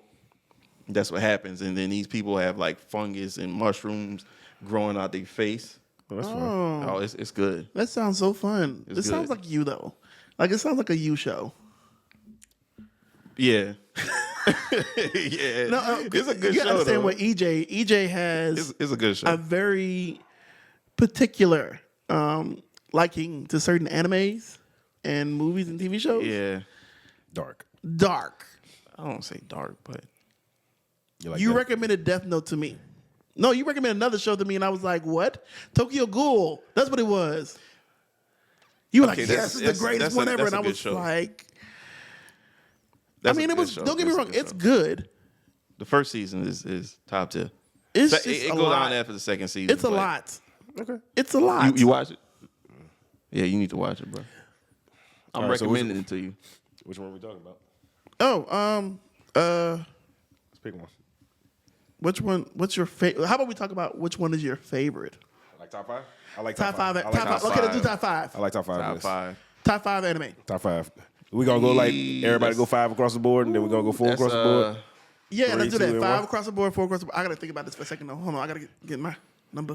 that's what happens. And then these people have like fungus and mushrooms growing out their face. Oh, that's fine. Oh, it's good. That sounds so fun. It's It sounds good. like you though. Like it sounds like a you show. Yeah. Yeah. No, it's a good you show. understand though. what EJ has It's a good show. a very particular liking to certain animes and movies and TV shows. yeah. Dark. Dark. I don't say dark, but like You that? recommended Death Note to me. No, you recommended another show to me, and I was like, "What? Tokyo Ghoul? That's what it was." You were Okay, like, that's- "Yes, it's the greatest one ever," that's and a I good was show. like, that's "I mean, a it good was. show. Don't get me That's a wrong, good it's show. good. The first season is top tier. It's Se- just it a goes lot. on after the second season. It's a but lot. Okay. It's a lot. You watch it? Yeah, you need to watch it, bro. I'm All right, so recommending it to you. Which one are we talking about? Oh, Let's pick one. which one? What's your favorite? How about we talk about which one is your favorite? I like top 5. I like Top five. I Top like five. top Okay, let's do five. top five. I like top 5. Top yes. 5. Top 5 anime. Top 5. We gonna go like everybody Let's- go 5 across the board, and then we gonna go 4 That's, across the board. Yeah, 3, let's do 2, that. and 5 1. across the board, 4 across the board. I gotta think about this for a second. Though. Hold on, I gotta get my number.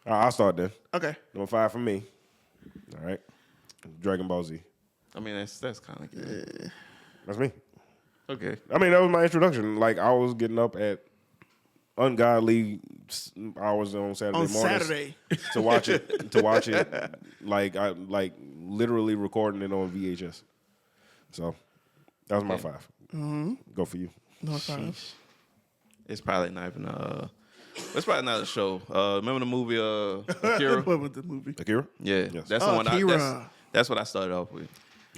All right, I'll start then. Okay. Number 5 for me. All right. Dragon Ball Z. I mean, that's kind of good. That's me. Okay. I mean, that was my introduction. Like I was getting up at ungodly hours on Saturday On mornings Saturday. to watch it, like I literally recording it on VHS. So that was my 5. Mm-hmm. Go for you. No 5. It's probably not even it's probably not a show. Remember the movie Akira? What was the movie? Akira? Yeah, Yes. that's the one. Akira. That's what I started off with.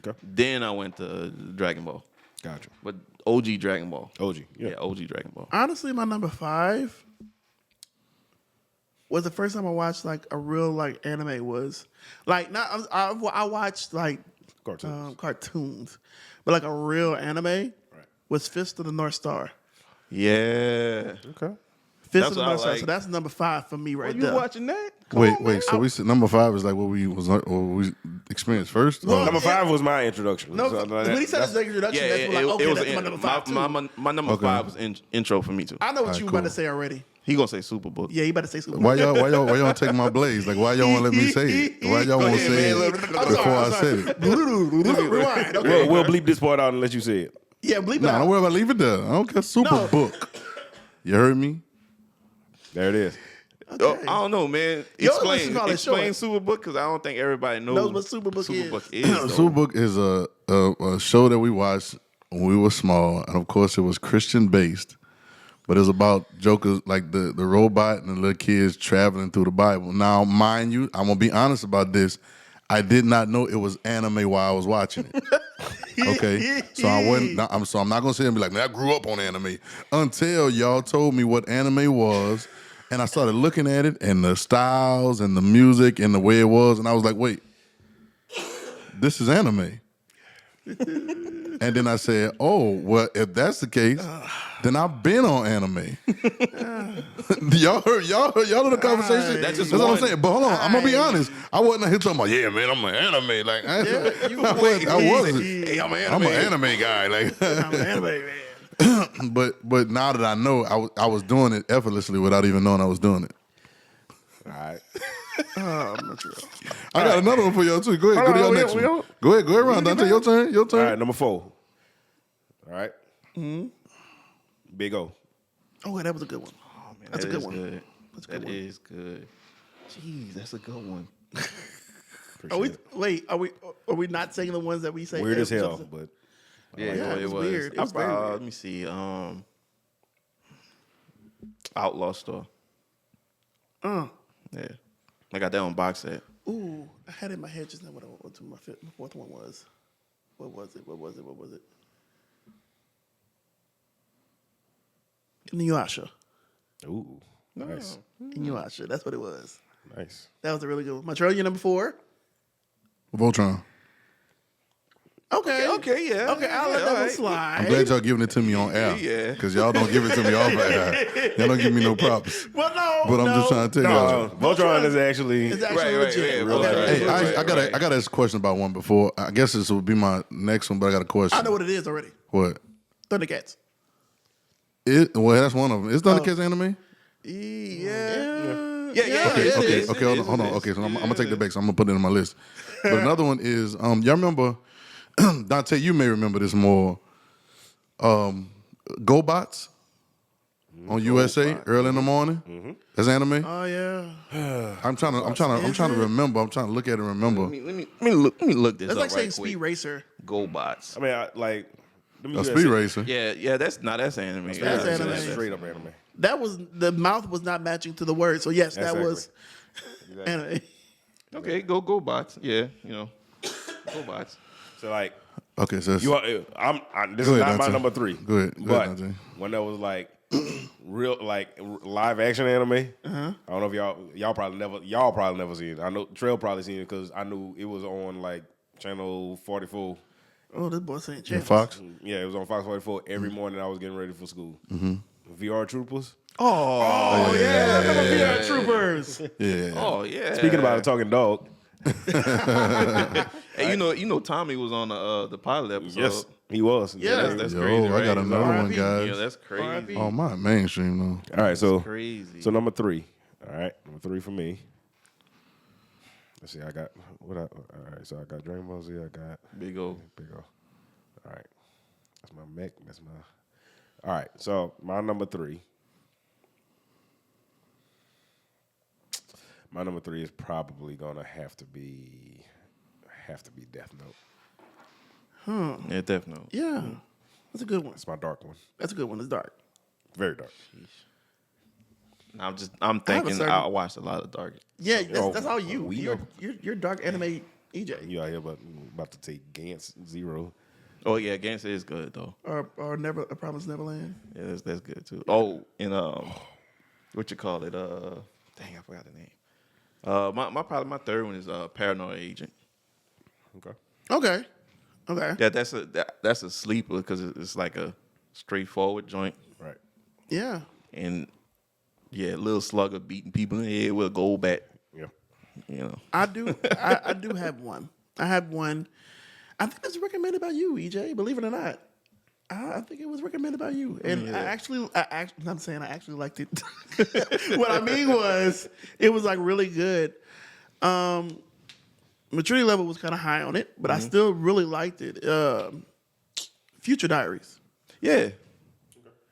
Okay. Then I went to Dragon Ball, Gotcha. but OG Dragon Ball. OG. Yeah. Yeah, OG Dragon Ball. Honestly, my number 5 was the first time I watched like a real like anime. Was like not I watched like cartoons, but like a real anime was Fist of the North Star. Yeah. Okay. Fist That's of the what I North Star. like. So that's number 5 for me right You there. watching that? Wait. So we said number 5 is like what we experienced first. Well, Number 5 was my introduction. No, So when he said his introduction, Yeah, that's when like, okay, that's my number 5 too. my number 5 was intro for me too. I know what Alright, you were about to cool. say already. He gonna say Superbook. Yeah, you better say something. why y'all take my blaze? Like why y'all won't let me say it? Why y'all won't say it before I said it? Rewind. Okay. We'll bleep this part out and let you say it. Yeah, bleep it Nah, out. don't worry about leave it there. I don't care. Superbook. You heard me? There it is. Oh, I don't know, man. Yo, Explain let's call it short. Superbook because I don't think everybody knows what Superbook is. though. Superbook is a show that we watched when we were small, and of course it was Christian based. But it's about jokers like the robot and the little kids traveling through the Bible. Now, mind you, I'm gonna be honest about this. I did not know it was anime while I was watching it. Okay, so I'm not gonna sit and be like, man, I grew up on anime until y'all told me what anime was, and I started looking at it and the styles and the music and the way it was, and I was like, wait, this is anime. And then I said, oh, well, if that's the case, then I've been on anime. y'all know the conversation? That's just what I'm one. saying. But hold on, I'm going to be honest. I wasn't out here talking about, yeah, man, I'm an anime. Like, I wasn't. Hey, I'm an I'm an anime guy. Like, I'm an anime man. but now that I know, I was doing it effortlessly without even knowing I was doing it. All right. I'm not sure. I got another one for y'all too. Go ahead, go to your next one. Go ahead, Ron. Dante, your turn. All right, number 4. All right. Big O. Oh, that was a good one. Oh, man, That's a that good is one. good. That's a good That one. is good. Jeez, that's a good one. Are we not saying the ones that we say? Weird as hell, but Yeah, yeah, it was weird. It was very weird. Let me see. Outlaw Store. Yeah, I got that on box set. Ooh, I had it in my head just now what my 4th one was. What was it? Inuyasha. ooh, nice, Inuyasha. That's what it was. nice. That was a really good one. Montreal, you number 4? Voltron. Okay, yeah. Okay, I'll let that one slide. I'm glad y'all giving it to me on air. Yeah. Because y'all don't give it to me off air. Y'all don't give me no props. Well, no, But I'm just trying to tell y'all. Voltron is actually It's actually Right, legit. right, Okay. right. Hey, I got to ask a question about one before. I guess this will be my next one, but I got a question. I know what it is already. What? Thundercats. Well, that's one of them. Is Thundercats anime? Yeah. Okay, hold on. Okay, so I'm gonna take that back. So I'm gonna put it in my list. But another one is y'all remember Dante? You may remember this more. GoBots on USA early in the morning. That's anime. Oh yeah. I'm trying to remember. I'm trying to look at it and remember. Let me look this That's up like saying right quick. Speed Racer. GoBots. I mean, let me A just Speed say- Racer. Yeah, that's anime. That's Yeah, anime. That's straight up anime. That was the mouth was not matching to the word. So yes, that Exactly. was anime. Okay, GoBots. Yeah, GoBots. So like, Okay, so this Go is ahead, not my Dante. number 3. Go ahead, But Dante. when there was like real like live action anime, I don't know if y'all probably never seen it. I know Trail probably seen it because I knew it was on like channel 44. Oh, this boy saying champ. Fox. Yeah, it was on Fox 44 every morning. I was getting ready for school. VR Troopers. Oh yeah, VR Troopers. Yeah. Oh yeah. Speaking about a talking dog. Hey, you know, Tommy was on the pilot episode. Yes, he was. Yeah. that's Yo, crazy. I Right? got another one, Yeah, guys. that's crazy. Oh, my mainstream though. All right, so Crazy. So number 3. All right, number 3 for me. Let's see. I got all right. So I got Dragon Ball Z. I got Big O. All right, that's my mech. That's my. All right, so my number 3 My number 3 is probably gonna have to be Death Note. Yeah, Death Note. Yeah, that's a good one. It's my dark one. That's a good one. It's dark. Very dark. I'm thinking certain- I watched a lot of Dark. Yeah, that's all you. we You're, know. you're dark anime EJ. You out here about to take Gantz Zero. Oh yeah, Gangsta is good though. Or never a Promise Neverland. Yeah, that's good too. Oh, and what you call it? Dang, I forgot the name. My third one is Paranoid Agent. Okay. Okay. Yeah, that's a sleeper because it's like a straightforward joint, Right. Yeah. and yeah, little slugger beating people in the head with a gold bat. Yeah. You know, I do. I do have one. I have one. I think it's recommended by you, EJ. Believe it or not, I think it was recommended by you, and I actually, not saying I actually liked it. What I mean was, it was like really good. Maturity level was kind of high on it, but I still really liked it. Future Diaries. yeah,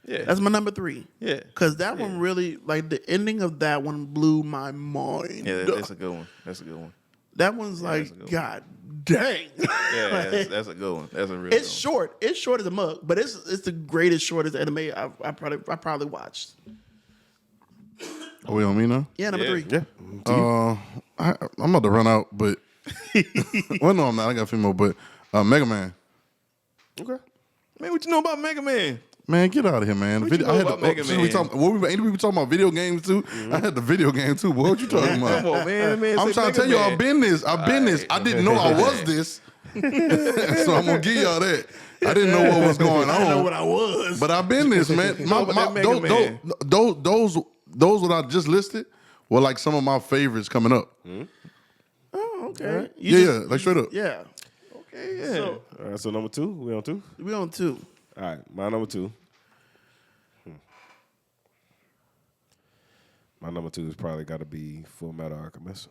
yeah, That's my number 3. yeah, Because that one really, like the ending of that one blew my mind. yeah. That's a good one. That's a good one. That one's that's a like, good one. God dang. Yeah, that's a good one. That's a real. It's good short. It's short as a mug, but it's the greatest, shortest anime I probably watched. Are we on me now? Yeah, number Yeah. 3. Yeah. I'm about to run out, but well, no, I'm not. I got a few more, but Mega Man. Okay. Man, what you know about Mega Man? Man, get out of here, man. What you know about Mega since we Man? ain't we talking about video games too? I had the video game too. What you talking about? Come on, man. I'm say trying to Mega tell you, Man. I've been this. I didn't know I was this. So I'm gonna give y'all that. I didn't know what was going I didn't know on, what I was. but I've been this, man. but that Mega Man. Those what I just listed were like some of my favorites coming up. Oh, okay. Yeah, You yeah, like straight up. Yeah. Okay, yeah. So All right. So number 2. We on 2. we on 2. All right. My number 2. My number 2 is probably got to be Full Metal Alchemist.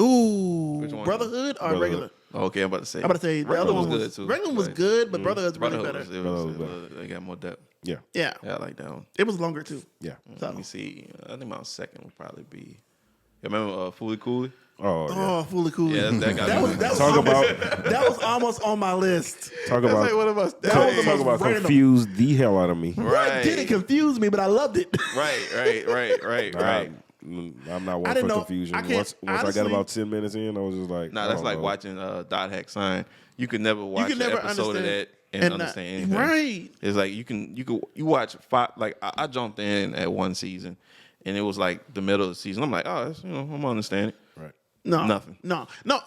Ooh, Which one? Brotherhood or Brotherhood. regular? Okay, I'm about to say. I'm about to say the Regular other one was good too. Regular was Like, good, but Brotherhood's really Brotherhood better. they got more depth. Yeah. Yeah, Yeah, I like that one. it was longer too. Yeah. Let me see. I think my second would probably be. You remember Fooly Cooly? Oh, yeah. Oh, Fully Cool. Yeah, that got that me. was Talk almost, about that was almost on my list. talk That's about like one of us. That was the talk most about random. confuse the hell out of me. Right. Did it confuse me? But I loved it. Right. I'm not one I didn't for know- confusion. I can't- Once I got honestly- about 10 minutes in, I was just like, Nah, I that's don't like know. watching Dot Hack Sign. You could never watch an never episode of that and and understand not- anything. right. It's like you watch 5. Like I jumped in at one season, and it was like the middle of the season. I'm like, oh, that's, I'm understanding. Right. No, Nothing. No.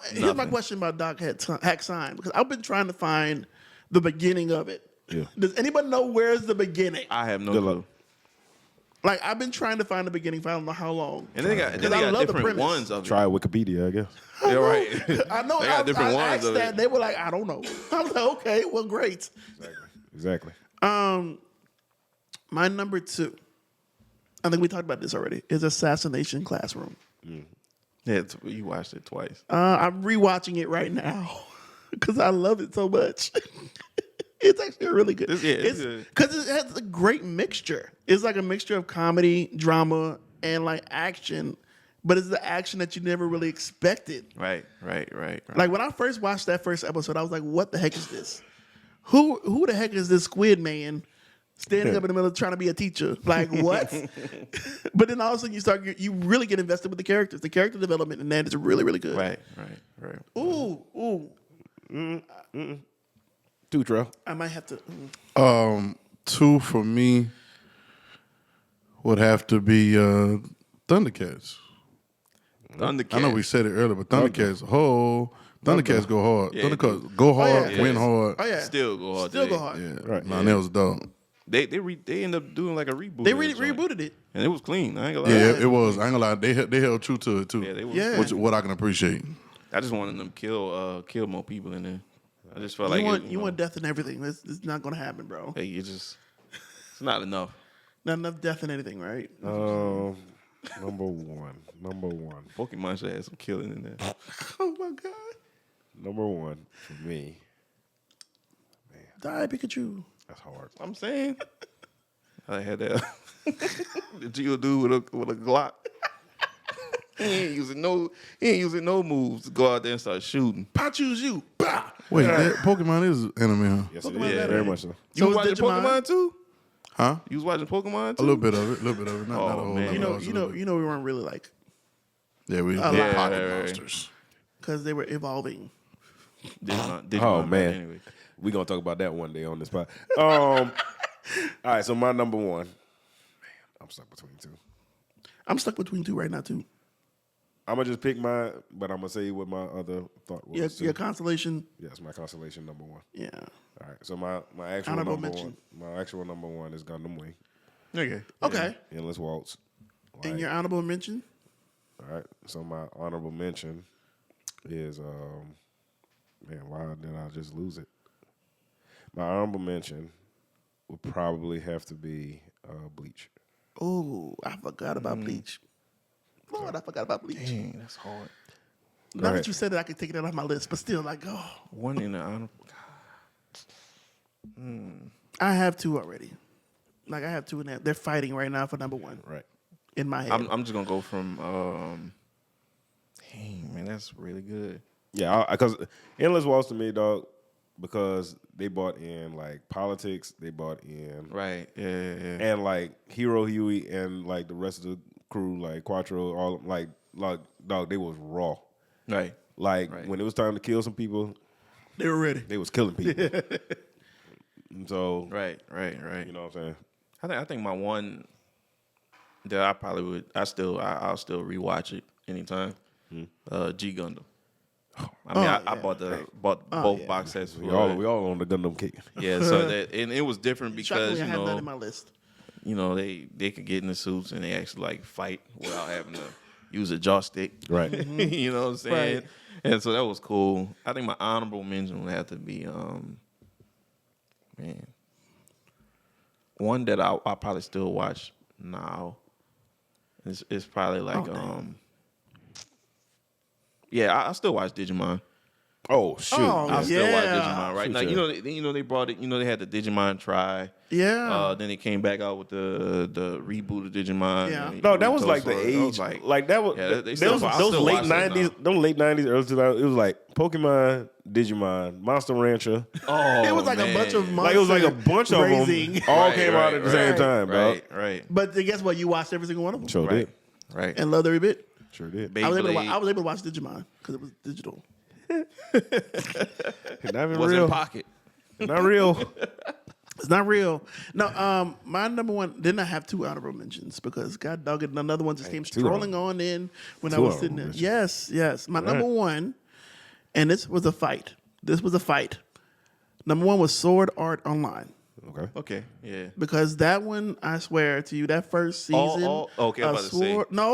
Here's my Nothing. question about Hack Sign because I've been trying to find the beginning of it. Yeah. Does anybody know where's the beginning? I have no Good clue. luck. Like I've been trying to find the beginning for I don't know how long. And then they got, Because I love the different premise. ones of it. Try Wikipedia, I guess. Yeah, right. I know. They got different I ones asked of that. it. They were like, I don't know. I was like, okay, well, great. Exactly. My number 2, I think we talked about this already, is Assassination Classroom. Yeah, you watched it twice. I'm rewatching it right now because I love it so much. It's actually really good. It's good. Because it has a great mixture. It's like a mixture of comedy, drama, and like action, but it's the action that you never really expected. Right. Like when I first watched that first episode, I was like, "What the heck is this? Who the heck is this squid man standing up in the middle trying to be a teacher? Like what?" But then all of a sudden you really get invested with the characters. The character development in that is really really good. Right. Ooh. 2, Trail. I might have to. 2 for me would have to be Thundercats. Thundercats. I know we said it earlier, but Thundercats, Thundercats go hard. Yeah, Thundercats go hard, yeah. win hard. Oh yeah. Still go hard. Still today. go hard. Yeah, Right. Nah, that was dope. They end up doing like a reboot. They of the joint. rebooted it. and it was clean. I ain't gonna lie. Yeah, it was. I ain't gonna lie. They held true to it too. Yeah, they was. Yeah. Which what I can appreciate. I just wanted them to kill more people in there. I just felt You like want it, you want death and everything. It's not gonna happen, bro. Hey, it's not enough. Not enough death and anything, right? Number one. Pokemon should have some killing in there. Oh my god. Number 1 for me. Die Pikachu. That's hard. I'm saying. I had that. The Geo dude with a Glock. He ain't using no moves to go out there and start shooting. I choose you. Bah. Wait, Pokemon is anime, huh? Yes, Pokemon it is. better. Very much so. You was was watching Digimon. Pokemon too? Huh? You was watching Pokemon too? A little bit of it. Not a whole man. lot. You but I know, was a you little know, bit. you know, we weren't really like Yeah, we lot. pocket Right. monsters. because they were evolving. Digimon, Oh but man, Anyway. we gonna talk about that one day on this pod. All right, so my number one. Man, I'm stuck between two. I'm stuck between two right now too. I'm gonna just pick mine, but I'm gonna say what my other thought was. too. Your constellation. Yes, my constellation number one. Yeah. All right, so my actual Honorable number mention. one. My actual number one is Gundam Wing, Okay. Okay. Endless Waltz. And your honorable mention? All right, so my honorable mention is man, why did I just lose it? My honorable mention would probably have to be Bleach. Oh, I forgot about Bleach. Lord, I forgot about Bleach. Dang, that's hard. Now Right. that you said that, I could take it off my list, but still, like, oh, One in the honorable. I have two already. Like, I have two in there. They're fighting right now for number one Right. in my head. I'm just gonna go from. Dang, man, that's really good. Yeah, because Endless Waltz to me, dog, because they brought in like politics, they brought in Right. Yeah. and like Hero Huey and like the rest of the crew, like Quattro, all like dog, they was raw. Right. Like Right. when it was time to kill some people, they were ready. they was killing people. And so Right. you know what I'm saying? I think my one that I probably would. I'll still rewatch it anytime. G Gundam. I mean, I bought both yeah. box sets. For We all on the Gundam kick. Yeah, so that and it was different because Shockingly, I have that in my list. they could get in the suits and they actually like fight without having to use a joystick. Right. You know what I'm saying? Right. And so that was cool. I think my honorable mention would have to be man, one that I probably still watch now. It's probably like damn. yeah, I still watch Digimon. Oh shoot. Oh, I still watch Yeah. Digimon right now. Shoot, You know they brought it. You know they had the Digimon Try. Yeah. Then they came back out with the reboot of Digimon. Yeah. and No, that was Toad like the Sword. That age. was Like that was Yeah, they still- those I still late watch those '90s, now. those late '90s, early 2000s. It was like Pokemon, Digimon, Monster Rancher. Oh, it was like man. a bunch of Like it was like a bunch of raising. them all Right, came out at the same time, dog. Right. But guess what? You watched every single one of them Sure Right. did. Right. and loved every bit. Sure did. I was able Beyblade to watch Digimon because it was digital. Not even was real. in pocket. Not real. It's not real. No, my number one. Didn't I have two honorable mentions because God dog it, another one just came two strolling honorable- on in when I two was sitting there. honorable mentions. Yes. My number right. one, and this was a fight. Number one was Sword Art Online. Okay. Okay. Yeah. Because that one, I swear to you, that first season. Okay, I was of about to say. Sword, no.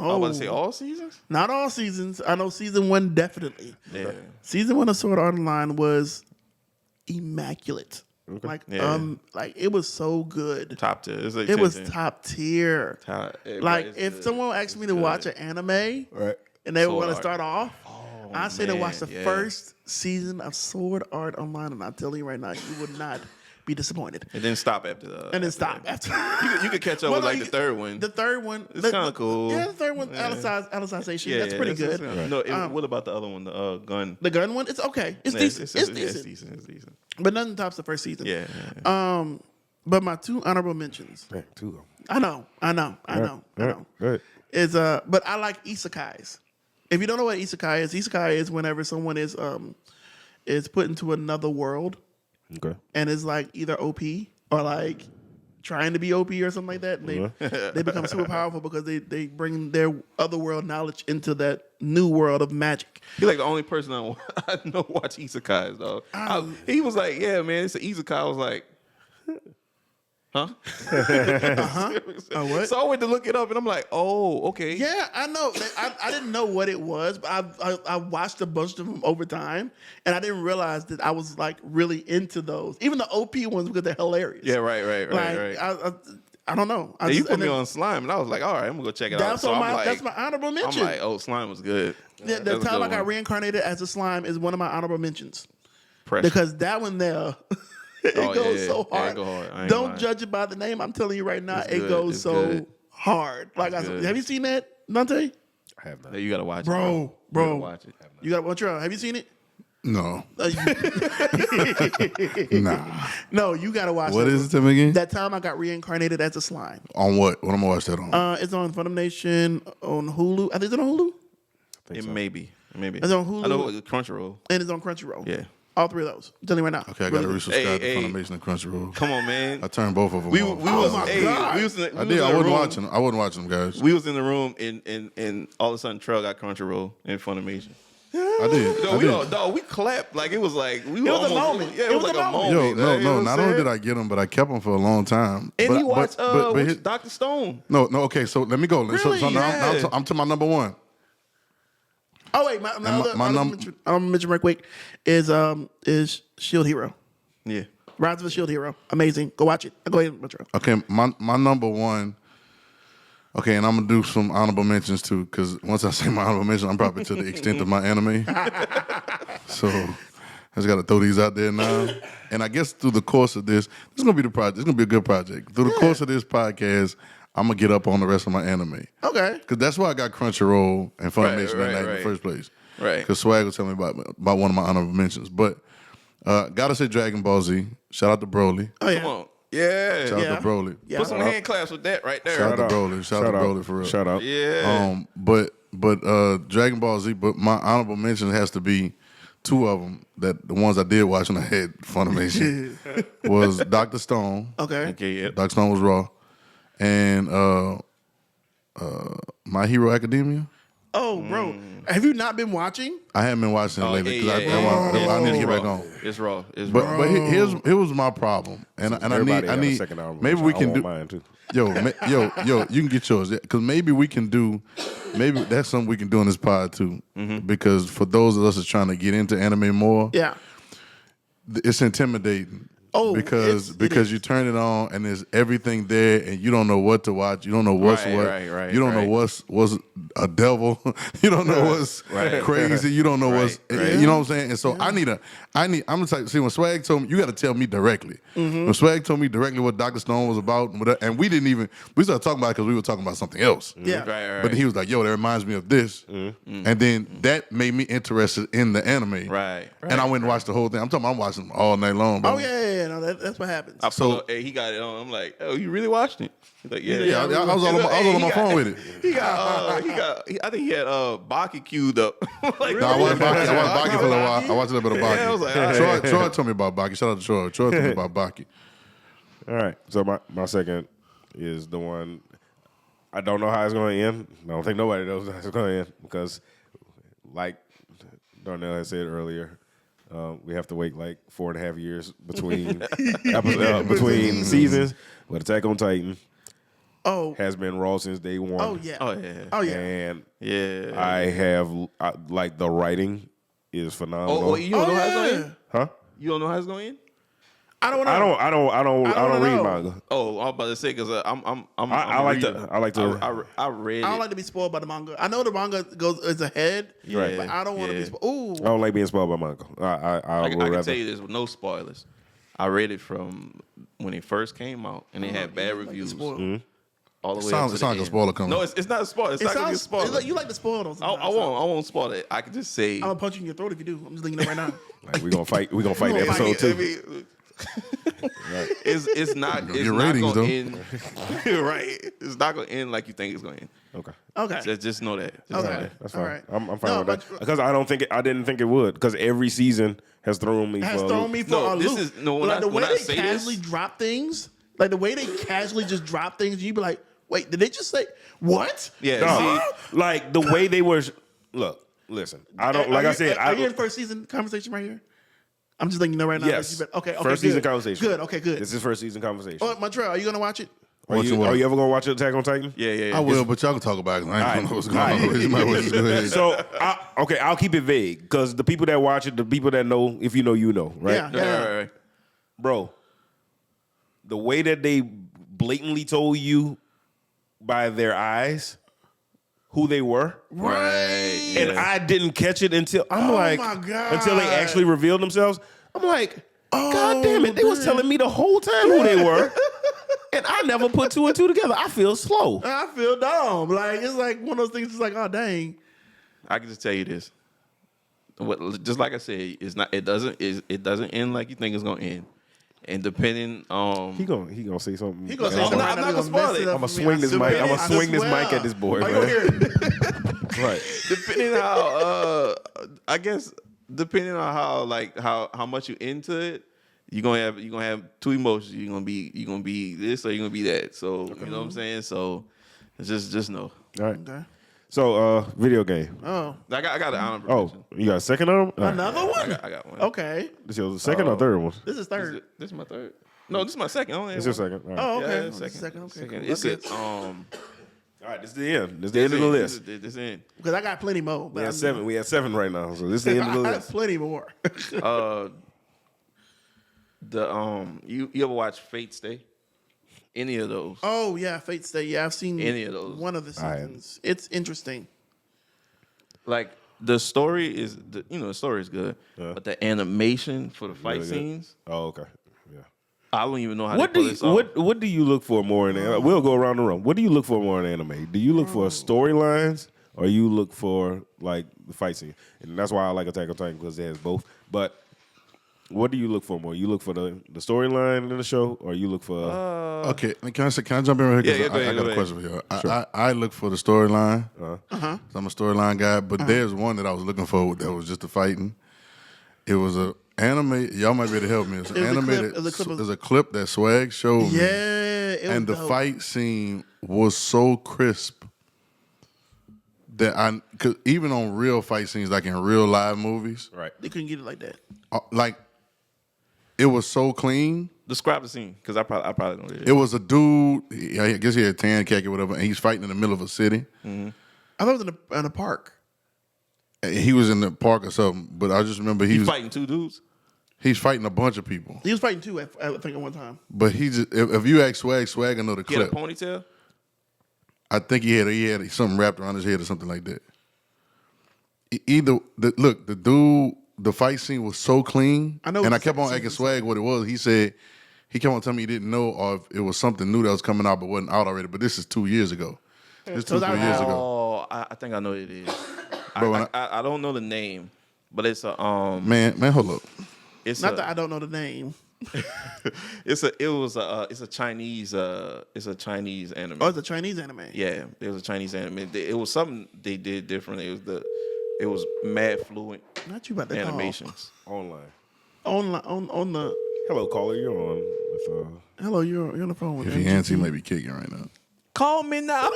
I was about to say all seasons. Not all seasons. I know season one definitely. Yeah. Season one of Sword Art Online was immaculate. Okay. Like Yeah. like it was so good. Top tier. It's like It 10, was 10. top tier. Like It's if good. someone asked me to good. watch an anime Right. and they were Sword going to Art. start off, I say to watch the man, yeah. first season of Sword Art Online, and I'm telling you right now, you would not be disappointed. And then stop after the. And then after stop that. after. You could catch up Well, with no, like you the could- third one. The third one, It's kinda cool. Yeah, the third one, Yeah. Alicization, that's pretty good. No, what about the other one? The gun. The gun one, it's okay. It's Yeah, decent. It's It's decent. decent. But nothing tops the first season. Yeah. But my two honorable mentions. Dang, two of them. I know. Right. Is but I like isekais. If you don't know what isekai is whenever someone is put into another world Okay. and is like either OP or like trying to be OP or something like that. And they become super powerful because they bring their other world knowledge into that new world of magic. He's like the only person I know watch isekais, though. He was like, "Yeah, man, it's an isekai." I was like, "Huh?" What? So I went to look it up, and I'm like, "Oh, okay." Yeah, I know. I didn't know what it was, but I watched a bunch of them over time, and I didn't realize that I was like really into those, even the OP ones because they're hilarious. Yeah, right. Like, I don't know. Yeah, you put me on slime, and I was like, "All right, I'm gonna go check it out." That's So on I'm like, that's my honorable mention. I'm like, "Oh, slime was good." the That's a time good I got one. reincarnated as a slime is one of my honorable mentions Pressure. because that one there. It Oh, goes yeah. so Yeah, hard. it go hard. I ain't Don't lying. judge it by the name. I'm telling you right now, It's it good. goes It's so good. hard. Like It's good. have you seen that, Dante? I have not. You gotta watch it, Bro. You gotta watch it. You got Montreal. Have you seen it? No. You- Nah. No, you gotta watch What it. is it, Tim, again? That time I got reincarnated as a slime. On what? What am I gonna watch that on? It's on Funimation on Hulu. I think it's on Hulu. It may be. It's on Hulu. I know it's Crunchyroll. And it's on Crunchyroll. Yeah. All three of those. I'm telling you right now. Okay, I gotta Really good. resubscribe Hey, to Funimation and Crunchyroll. Come on, man. I turned both of them We off. was my hey, God. we was in, I did. I wasn't watching them. I wasn't watching them, guys. We was in the room and all of a sudden Trail got Crunchyroll in Funimation. I did. We clapped like it was like we were was a almost, moment. Yeah, it was like a moment. Yo, You no. know what Not I'm only saying? did I get them, but I kept them for a long time. And but, you watched his- Dr. Stone. no. Okay, so let me go. Really? So now Yeah. I'm to my number one. Oh wait, my number- I'm mention right quick is Shield Hero. Yeah. Rise of the Shield Hero. Amazing. Go watch it. Go ahead, Montreal. Okay, my number one. Okay, and I'm gonna do some honorable mentions too, because once I say my honorable mention, I'm probably to the extent of my anime. So I just gotta throw these out there now. And I guess through the course of this is gonna be the project. It's gonna be a good project. Through the course of this podcast, I'm gonna get up on the rest of my anime. Okay. Because that's why I got Crunchyroll and Funimation that night in the right. first place. Right. Because Swag was telling me about one of my honorable mentions. But gotta say Dragon Ball Z. Shout out to Broly. Oh yeah. Come on. Yeah. Shout Yeah. out to Broly. Yeah. Put some hand claps with that right there. Shout out to Broly. Shout out to Broly for real. Shout out. Yeah. But Dragon Ball Z. But my honorable mention has to be two of them. That the ones I did watch when I had Funimation was Dr. Stone. Okay. Okay, yeah. Dr. Stone was raw, and My Hero Academia. Oh, bro, have you not been watching? I haven't been watching it lately because I need to get back on. It's raw. It's But raw. but here was my problem, and I Everybody got a need second album. maybe we I can want do mine too. yo you can get yours because maybe we can do maybe that's something we can do on this pod too because for those of us that's trying to get into anime more, Yeah. it's intimidating. Oh, because it is. you turn it on and there's everything there and you don't know what to watch. You don't know what's Right, what. right, You don't know what's a devil. You don't know what's crazy. You don't know what's right. you know what I'm saying. And so I'm gonna tell you. See, when Swag told me, you got to tell me directly. When Swag told me directly what Dr. Stone was about, and we started talking about it because we were talking about something else. Yeah. Right. But he was like, "Yo, that reminds me of this," and then that made me interested in the anime. Right. And I went and watched the whole thing. I'm watching them all night long. Bro. Oh yeah. No, that's what happens. I pull up, hey, he got it on. I'm like, oh, you really watched it? He's like, yeah. Yeah, I was on my phone with it. I think he had Baki queued up. Like, No, I watched Baki for a little while. I watched a little bit of Baki. Yeah, I was like, all right. Troy told me about Baki. Shout out to Troy. Troy told me about Baki. All right. So my second is the one I don't know how it's going to end. I don't think nobody knows how it's going to end because, like Darnell had said earlier, we have to wait like 4.5 years between between seasons. But Attack on Titan Oh. has been raw since day one. Oh yeah. Oh, yeah. Oh yeah. And Yeah. I like the writing is phenomenal. Oh, you don't know how it's going to end? Huh? You don't know how it's going to end? I don't know. I don't read know. manga. Oh, I was about to say because I like to. I read I don't it. like to be spoiled by the manga. I know the manga is ahead, Right. but I don't want to be spoiled. Ooh. I don't like being spoiled by manga. I I would can rather. tell you this with no spoilers. I read it from when it first came out, and it had bad reviews Spoiled. all the way up Sounds to like the a end. spoiler coming. No, it's not a spoiler. It's It not gonna be a sounds spoiler. you like to spoil those. I won't spoil it. I can just say I'm gonna punch you in your throat if you do. I'm just letting you know right now. Like, we're gonna fight. We're gonna fight in gonna fight. episode 2. It's not. It's Your not ratings, gonna end. Right. It's not gonna end like you think it's gonna end. Okay. Okay. Just know that. Just Okay. know that. That's All fine. right. I'm fine No, with that but- because I didn't think it would because every season has thrown me. Has for a thrown loop. me for No, a this loop. is- no, when like I- the when way I they say casually this- drop things, like the way they casually just drop things, you be like, wait, did they just say what? Yeah. No, See, like the way they were. Look, listen. I don't. Like I said, are you in first season conversation right here? I'm just letting you know right now. Yes. that you okay. First good. season conversation. Good. Okay. Good. This is first season conversation. Oh, Montreal, are you gonna watch it? Are Watch you what? ever gonna watch Attack on Titan? yeah. I will, but y'all can talk about it. I ain't gonna know what's going on. You might as well just go ahead. So I'll keep it vague because the people that watch it, the people that know, if you know, you know, right? Yeah. Right. Bro, the way that they blatantly told you by their eyes who they were, Right. and I didn't catch it until Oh my God. until they actually revealed themselves. I'm like, God damn it, they was telling me the whole time who they were. And I never put 2 and 2 together. I feel slow. I feel dumb. Like it's like one of those things. It's like, oh dang. I can just tell you this. Just like I said, it's not. It doesn't end like you think it's gonna end. And depending, He gonna say something. He gonna say something. I'm not gonna spoil it. I'm gonna swing this mic. I'm gonna swing this mic at this boy. Oh, you Man. hear it? Right. Depending how, I guess, depending on how much you into it, you're gonna have 2 emotions. You're gonna be this or you're gonna be that. So you know what I'm saying. So it's just know. All right. Okay. So, video game. Oh, I got an honorable Oh, mention. you got a second of them? another one. I got one. Okay. This your second or third one? This is third. This is my third. No, this is my second. I only It's have your one. second. All right. Oh, okay. Yeah, Second. Okay. Cool. It's That's good. All right, this is the end. This is the end of the list. This is it. Because I got plenty more. We have 7. We have 7 right now. So this is the end of the I have list. plenty more. You ever watch Fate Stay? Any of those? Oh yeah, Fate Stay. Yeah, I've seen Any of those. one of the I seasons. It's interesting. Like the story is, the story is good, but the animation for the fight Really good. scenes, Oh, okay. Yeah. I don't even know how What to do pull you this off. what do you look for more in anime? We'll go around the room. What do you look for more in anime? Do you look for storylines or you look for like the fight scene? And that's why I like Attack on Titan because it has both. But what do you look for more? You look for the storyline in the show or you look for Okay, can I jump in right here? 'Cause Yeah, go ahead, I got go a ahead. question for you. I look for the storyline. Uh-huh. I'm a storyline guy, but there's one that I was looking for that was just the fighting. It was a anime. Y'all might be able to help me. It's an It was a clip- animated. it was a clip of- There's a clip that Swag showed me. Yeah, it And was the dope. fight scene was so crisp that cause even on real fight scenes, like in real live movies, right. They couldn't get it like that. like it was so clean. Describe the scene because I probably don't know. It was a dude. I guess he had a tan khaki or whatever, and he's fighting in the middle of a city. I thought it was in a park. He was in the park or something, but I just remember He's fighting 2 dudes. he's fighting a bunch of people. He was fighting two, I think, at one time. But he just if you ask Swag will know the He had a clip. ponytail. I think he had something wrapped around his head or something like that. The fight scene was so clean. I know and I the kept on second asking season. Swag what it was. He said he kept on telling me he didn't know or if it was something new that was coming out but wasn't out already. But this is 2 years ago. This is So 3 that- years ago. Oh, I think I know what it is. But when I don't know the name, but it's a Man, hold up. it's Not a, that I don't know the name. it's a Chinese anime. Oh, it's a Chinese anime. Yeah, it was a Chinese anime. It was something they did different. It was mad fluent Not you about to animations. Online. call. On the Hello, caller. You're on with hello, you're on the phone with If he MGT. answers, he might be kicking right now. Call me now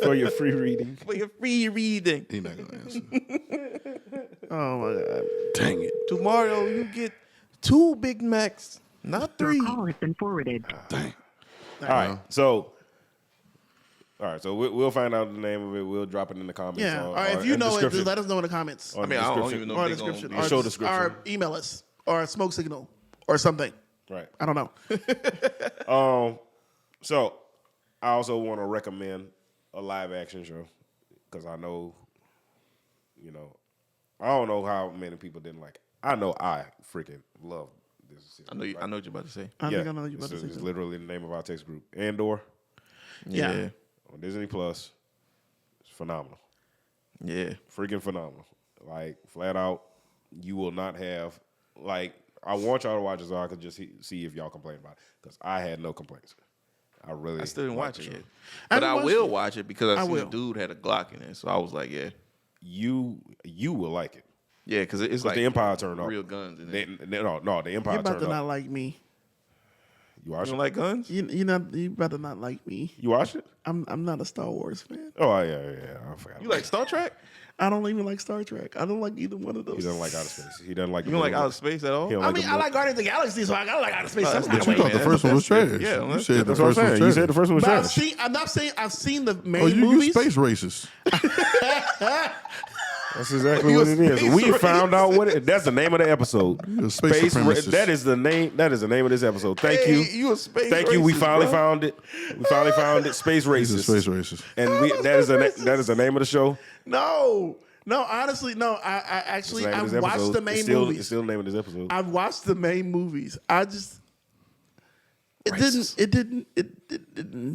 for your free reading. for your free reading. He's not gonna answer. Oh my god. Dang it. Tomorrow you get 2 Big Macs, not 3. Your call has been forwarded. Dang. All right. So we'll find out the name of it. We'll drop it in the comments. Yeah. Or, All right. or If you in know it, description. just let us know in the comments. Or I mean, I don't description. even know Or if they description. gonna Or, show description. or email us. Or a smoke signal. Or something. Right. I don't know. So I also want to recommend a live action show because I know, I don't know how many people didn't like it. I know I freaking love this season. I know what you're about to say. I think I know what you're about it's, to say. it's too. literally the name of our text group. Andor Yeah. on Disney Plus. It's phenomenal. Yeah. Freaking phenomenal. Like, flat out, you will not have, like, I want y'all to watch it so I can just see if y'all complain about it. Because I had no complaints. I still didn't watch the it show. yet. I But I haven't will watched it. watch it because I seen will. a dude had a Glock in it. So I was like, yeah. You will like it. Yeah, because it's like the Empire turned off. real guns in it. No, the Empire You're about turned to off. not like me. You You watch don't it? like guns? You about to not like me. You watch it? I'm not a Star Wars fan. Oh, yeah. I forgot. You like Star Trek? I don't even like Star Trek. I don't like either one of those. He doesn't like outer space. He doesn't like. You don't like outer space at all? He don't I like mean, the I like Guardians of the Galaxy, so I gotta like outer space. Oh, that's somehow. But you Wait, thought the man, first one was that's- trash. yeah, You that's- said the That's what I'm first one was saying. You trash. said the first one was But trash. I'm not saying I've seen the main Oh, you movies. space racist. That's exactly what it is. We found out what it. That's the name of the episode. You're a space supremacist. That is the name. That is the name of this episode. Thank Hey, you. you a space Thank you. We racist, finally bro. found it. We finally found it. Space He's a racist. space racist. And that is the name of the show. No, honestly, no. I actually It's the name of I've this watched the episode. main It's still movies. the name of this episode. I've watched the main movies. I just It didn't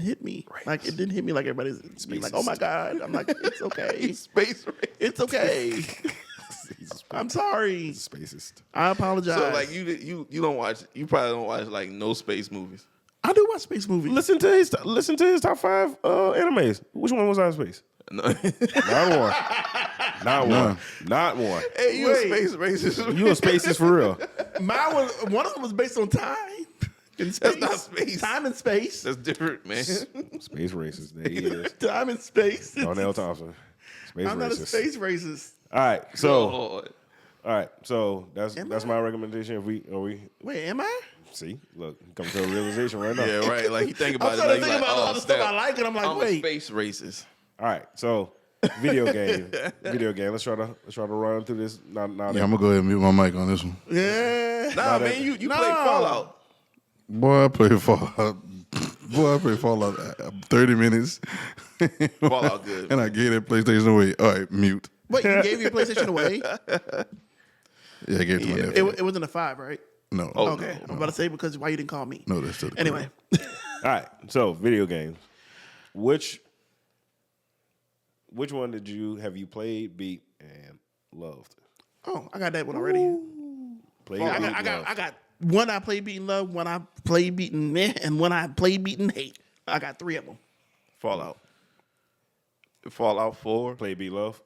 hit me. Like it didn't hit me like everybody's being like, oh my God. I'm like, it's okay. Space race. It's okay. I'm sorry. Spacist. I apologize. So like you don't watch. You probably don't watch like no space movies. I do watch space movies. Listen to his top 5 animes. Which one was out of space? No. Not one. Hey, you a space racist? You a spacist for real? One of them was based on time. In space. That's not space. Time and space. That's different, man. Space racist. There he is. Time and space. Darnell Thompson. Space I'm racist. not a space racist. All right, so Lord. that's my recommendation. Are we Wait, am I? see? Look, come to a realization right now. Yeah, right. Like you think I'm about it, starting like, to think about all the stuff I like, and I'm like, I'm wait. a space racist. All right, so video game. Let's try to run through this. Now Yeah, I'm gonna go ahead and mute my mic on this one. Yeah. Nah, man, you played Fallout. Boy, I played Fallout. 30 minutes. Fallout good. And I gave that PlayStation away. All right, mute. Wait, you gave your PlayStation away? Yeah, I gave it to my nephew. It wasn't a 5, right? No. Oh, Okay. I'm about to say because why you didn't call me. No, that's still the Anyway. All right, so video games. Which one have you played, beat, and loved? Oh, I got that one already. Played, I beat, got loved. one I played beating love, one I played beating meh, and one I played beating hate. I got 3 of them. Fallout 4. Played, beat, loved.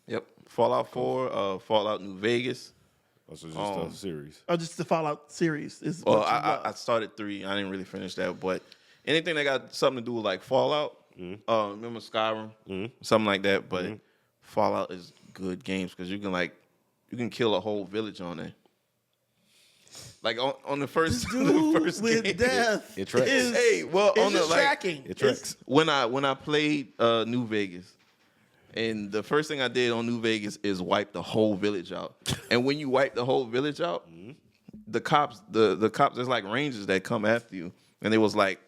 Yep. Fallout 4. Fallout New Vegas. Also just a series. Oh, just the Fallout series. Is Well, what you love. I started 3. I didn't really finish that, but anything that got something to do with like Fallout, remember Skyrim, something like that. But Fallout is good games because you can kill a whole village on there. Like on the first, first with game. death. It tracks. Hey, well, It's on the just like, tracking. It tracks. when I played New Vegas, and the first thing I did on New Vegas is wipe the whole village out. And when you wipe the whole village out, the cops, there's like rangers that come after you, and they was like,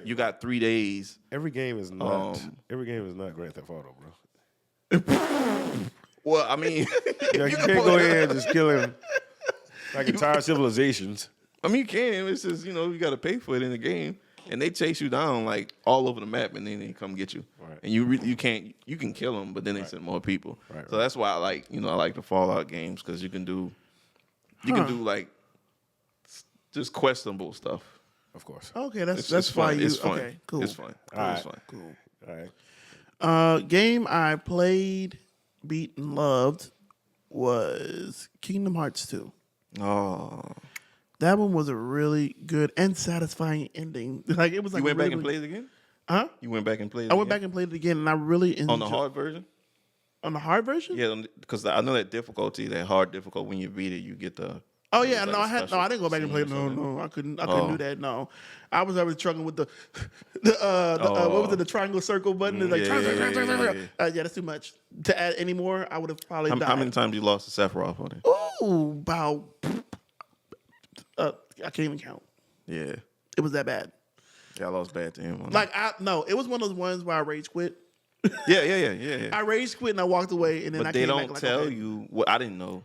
you got 3 days. Every game is not Grand Theft Auto, bro. Well, I mean, Yeah, you can't go ahead and just kill him like entire civilizations. I mean, you can. It's just you got to pay for it in the game, and they chase you down like all over the map, and then they come get you. Right. And you can kill them, but then they send more people. Right, So that's why I like the Fallout games because you can do like just questionable stuff. Of course. Okay, that's It's why fun. you. It's fun. Okay, cool. It's fun. All It's right. fun. Cool. All right. Game I played, beat, and loved was Kingdom Hearts 2. Oh, That one was a really good and satisfying ending. Like it was like you went really, back and played it again? Huh? You went back and played it I went again? back and played it again, and I really enjoyed On the hard version? On the hard version? Yeah, because I know that difficulty, that hard difficult, when you beat it, you get the. Oh yeah, like no, a I didn't go back and play. special scene or something. No, I couldn't do that. No, I was always struggling with the what was it? The triangle circle button. It's like yeah. yeah, that's too much to add anymore. I would have probably died. How many times you lost to Sephiroth on it? Ooh, about I can't even count. Yeah. It was that bad. Yeah, I lost bad to him on Like it was one of those ones where I rage quit. it. Yeah. I rage quit and I walked away, and then But I they came don't back like, tell okay. you what I didn't know.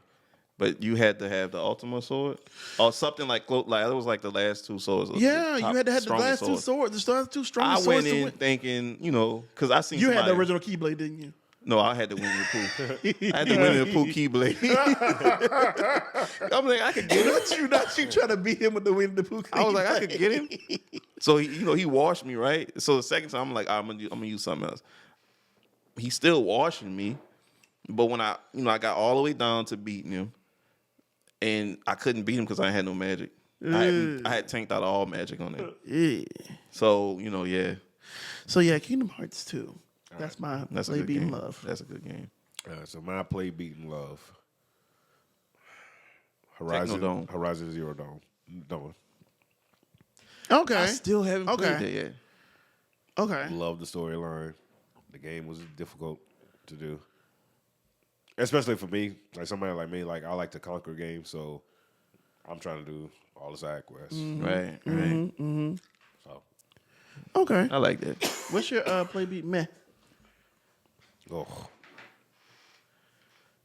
But you had to have the Ultima sword or something like it was like the last 2 swords. Yeah, the you top had to have the strongest last 2 swords. The last 2 strongest I swords went to in win. thinking, because I seen You had the somebody- original Keyblade, didn't you? No, I had the Winnie the Pooh. I had the Winnie the Pooh Keyblade. I'm like, I could get him. Not you trying to beat him with the Winnie the Pooh. I was like, I could get him. So he washed me, right? So the second time I'm like, I'm gonna use something else. He's still washing me, but when I got all the way down to beating him, and I couldn't beat him because I had no magic. I had tanked out all magic on it. Yeah. So yeah, So yeah, Kingdom Hearts 2. That's my that's a play good beating game. love. That's a good game. So my play, beat, and love. Technodome. Horizon Zero Dawn. Okay. I still haven't Okay. played that yet. Okay. Love the storyline. The game was difficult to do, especially for me, like somebody like me. Like I like to conquer games, so I'm trying to do all the side quests. Right. So, Okay. I like that. What's your play beat meh? oh,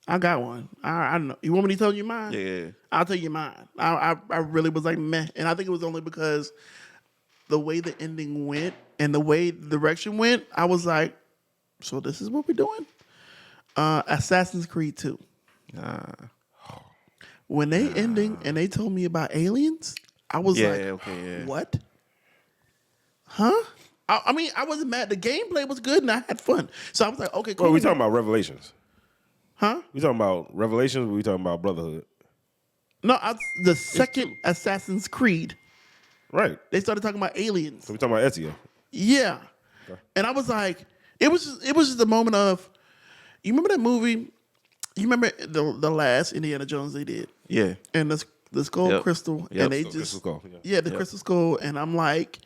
I got one. I don't know. You want me to tell you mine? Yeah. I'll tell you mine. I really was like meh, and I think it was only because the way the ending went and the way the direction went, I was like, so this is what we're doing? Assassin's Creed 2. When they ending and they told me about aliens, I was what? Huh? I mean, I wasn't mad. The gameplay was good and I had fun. So I was like, okay, cool. Well, we talking about Revelations. Huh? We talking about Revelations or we talking about Brotherhood? No, the second Assassin's Creed. Right. They started talking about aliens. So we talking about Ezio. Yeah. Okay. And I was like, it was just a moment of, you remember that movie? You remember the last Indiana Jones they did? Yeah. And the skull crystal. Yep. And they Crystal skull. Crystal skull. And I'm like,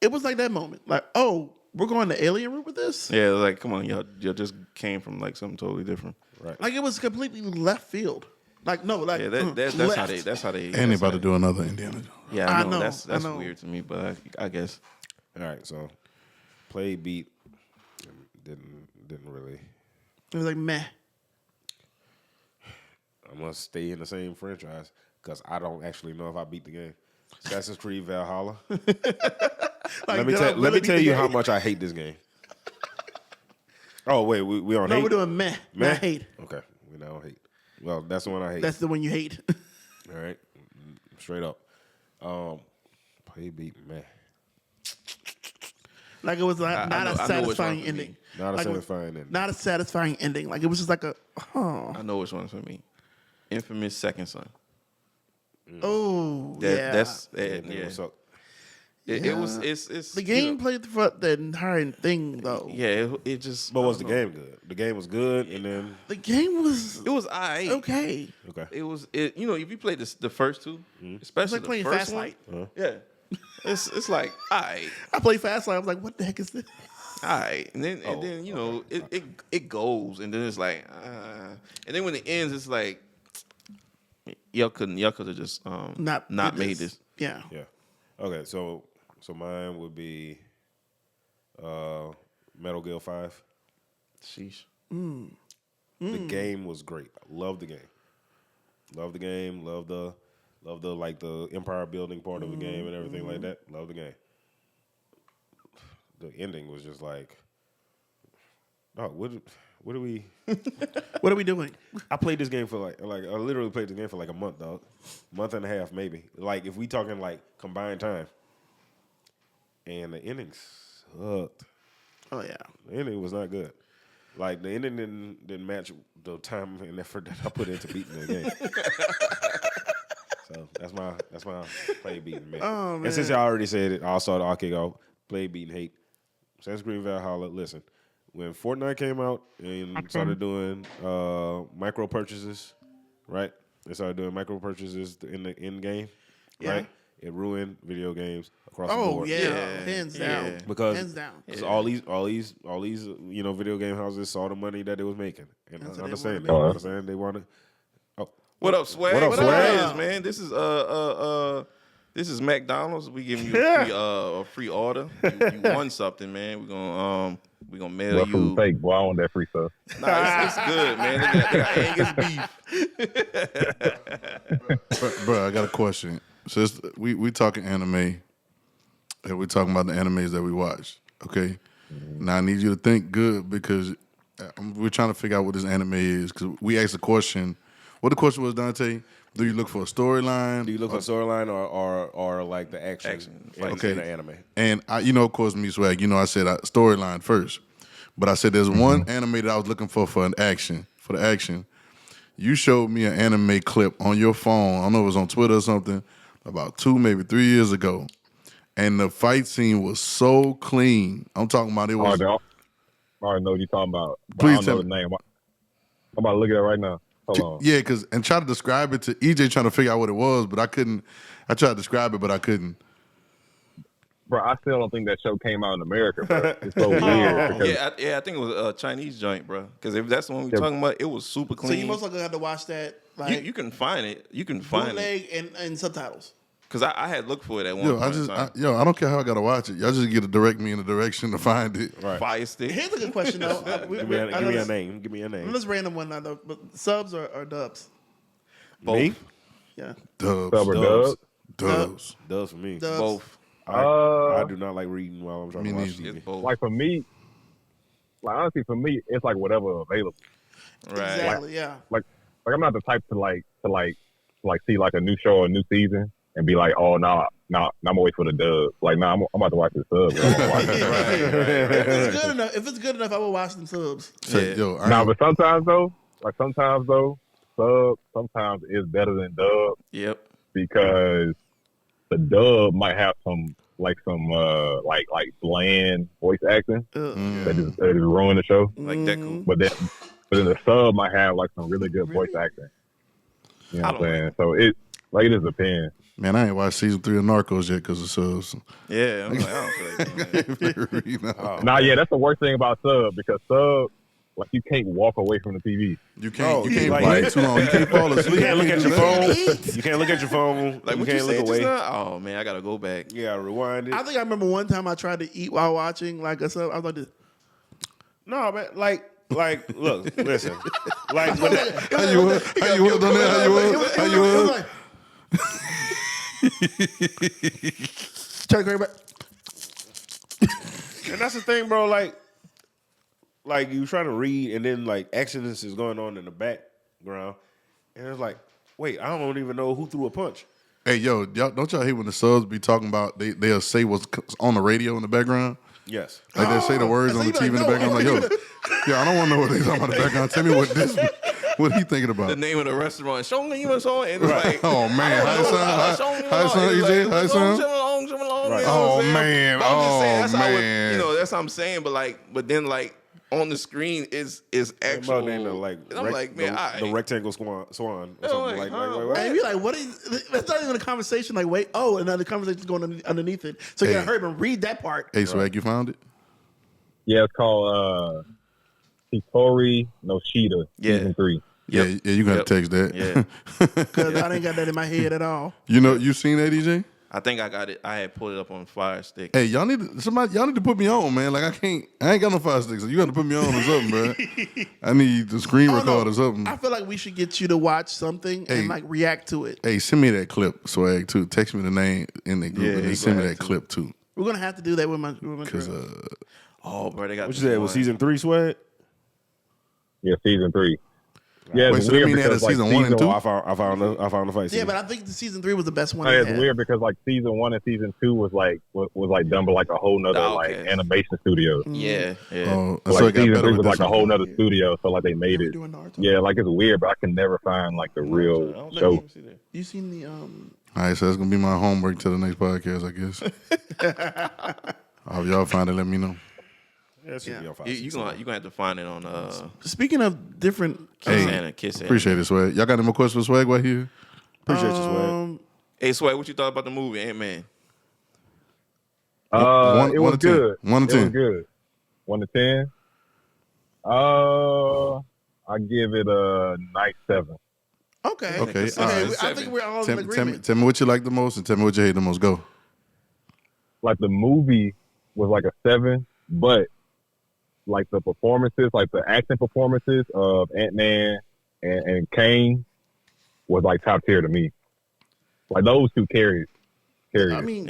it was like that moment. Like, oh, we're going the alien route with this? Yeah, like, come on, y'all just came from like something totally different. Right. Like it was completely left field. Like, no, like that's left. how they And they about to do another Indiana Jones. Yeah, I know. I know. Weird to me, but I guess. All right, so play beat didn't really. It was like meh. I must stay in the same franchise because I don't actually know if I beat the game. Assassin's Creed Valhalla. Like, let me tell you how much I hate this game. Oh wait, we on hate? No, we're doing meh. Not hate. Okay, we now hate. Well, that's the one I hate. That's the one you hate. All right, straight up. Play beat meh. Like it was not a satisfying ending. Not a satisfying ending. Not a satisfying ending. Like it was just like a. I know which one's for me. Infamous Second Son. Oh, That's It was. It's the game played for the entire thing though. Yeah, it just. But was the game good? The game was good, and then The game was. It was alright. Okay. It was. If you played the first two, especially It's like playing the first Fast one, Light. yeah, it's like alright. I played Fast Light. I was like, what the heck is this? Alright, and then it goes, and then it's like, and then when it ends, it's like, y'all could have just not made this. Yeah. yeah. Okay, so mine would be Metal Gear 5. Sheesh. The game was great. I love the game. Love the game. Love the like the empire building part of the game and everything like that. Love the game. The ending was just like, oh, what do we? What are we doing? I played this game for like I literally played the game for like a month, dog. Month and a half, maybe. Like if we talking like combined time. And the ending sucked. Oh yeah. The ending was not good. Like the ending didn't match the time and effort that I put into beating the game. So that's my play beating man. Oh, man. And since I already said it, I'll start the kick off. Play beating hate. Assassin's Creed Valhalla. Listen, when Fortnite came out and started doing micro purchases, right? They started doing micro purchases in the end game, right? It ruined video games across the board. Oh yeah, hands down. Yeah. Because hands down. all these video game houses saw the money that it was making, and That's I what understand. they wanna I make. understand they want to. What up, Swag? What up, Swag? Man? This is McDonald's. We giving you a free order. You won something, man. We gonna mail Well, you. fake, boy. I want that free stuff. Nah, it's good, man. They got Angus beef. Bro, I got a question. So we talking anime, and we talking about the animes that we watch. Okay, now I need you to think good because we're trying to figure out what this anime is. Because we asked a question. What the question was, Dante? Do you look for a storyline? Do you look for a storyline or like the action in the anime? And of course, me Swag. I said storyline first, but I said there's one anime that I was looking for the action. You showed me an anime clip on your phone. I don't know if it was on Twitter or something. About 2, maybe 3 years ago, and the fight scene was so clean. I'm talking about it was. I already know what you're talking about. Please I don't tell know the name. I'm about to look at it right now. Hold on. Yeah, and try to describe it to EJ, trying to figure out what it was, but I couldn't. I tried to describe it, but I couldn't. Bro, I still don't think that show came out in America, bro. It's so weird. I think it was a Chinese joint, bro. Because if that's the one we're talking about, it was super clean. So you most likely have to watch that. Like you can find it. You can find bootleg it and subtitles. because I had looked for it at one point. I don't care how I gotta watch it. Y'all just get to direct me in the direction to find it. Right. Fire stick. Here's a good question though. Give me a name. Give me a name. Let's random one now though. But subs or dubs? Both. Me? Yeah. Dubs. Sub or dub? Dubs. Does for me. Dubs. Both. I do not like reading while I'm trying to watch TV. Like for me, like honestly, for me, it's like whatever available. Right. Exactly. Yeah. Like I'm not the type to see like a new show or a new season and be like, oh no, I'm gonna wait for the dub. Like no, I'm about to watch the sub. If it's good enough, I will watch them subs. But sometimes though, sub sometimes is better than dub. Yep. Because the dub might have some bland voice acting that just ruin the show. Like that cool. But then the sub might have like some really good voice acting. You know what I'm saying? So it just depends. Man, I ain't watched season 3 of Narcos yet because of subs. Yeah, I'm like, I don't feel like Yeah, that's the worst thing about sub because sub, like you can't walk away from the TV. You can't play too long. You can't fall asleep. You can't look at your phone. You can't look at your phone. Like you what can't you look said away. Oh man, I gotta go back. You gotta rewind it. I think I remember one time I tried to eat while watching like a sub. I was like this. No, man. Like, look, listen. Like, how you was? How you was? Try to go back. and that's the thing, bro. Like you trying to read, and then like accidents is going on in the background, and it's like, wait, I don't even know who threw a punch. Hey, yo, don't y'all hate when the subs be talking about they'll say what's on the radio in the background? Yes. Like they'll say the words on the TV in the background. Like, yo, I don't want to know what they talking about in the background. Tell me what he thinking about. The name of the restaurant. Show me you saw it. And it's like, oh man, how it sound? How it sound, EJ? How it sound? Right. Oh man, that's what I'm saying. But then on the screen is actual. I'm like, man, the rectangle swan or something like what? And you're like, what is? That's not even a conversation. Like, wait, another conversation's going underneath it. So you gotta hurry up and read that part. Hey, Swag, you found it? Yeah, it's called Hitori no Shida season 3. Yeah, you gotta text that. Yeah, because I didn't got that in my head at all. You seen that, EJ? I think I got it. I had pulled it up on Fire Stick. Hey, y'all need to put me on, man. Like I ain't got no Fire Stick, so you got to put me on or something, bro. I need the screen record or something. I feel like we should get you to watch something and react to it. Hey, send me that clip, Swag, too. Text me the name in the group and then send me that clip too. We're gonna have to do that with my because bro, they got. What you said? Was season 3, Swag? Yeah, season 3. Yeah, wait, so that mean they had a season 1 and 2? I found the fight scene. Yeah, but I think the season 3 was the best one. It's weird because like season 1 and season 2 was done by like a whole nother animation studio. Yeah. Oh, like so season 3 was like a whole nother studio, so like they made it. Naruto. Yeah, like it's weird, but I can never find like the real show. You seen the All right, so that's gonna be my homework to the next podcast, I guess. If y'all find it, let me know. You're gonna have to find it on. Speaking of different, Kiss appreciate it, Swag. Y'all got any more questions for Swag right here? Appreciate you, Swag. Hey, Swag, what you thought about the movie Ant-Man? It was good. 1 to 10. It was good. 1 to 10. I give it a nice 7. Okay. I think we're all in agreement. Tell me what you like the most and tell me what you hate the most. Go. Like the movie was like a 7, but like the performances, like the acting performances of Ant-Man and Kane was like top tier to me. Like those two carried. I mean,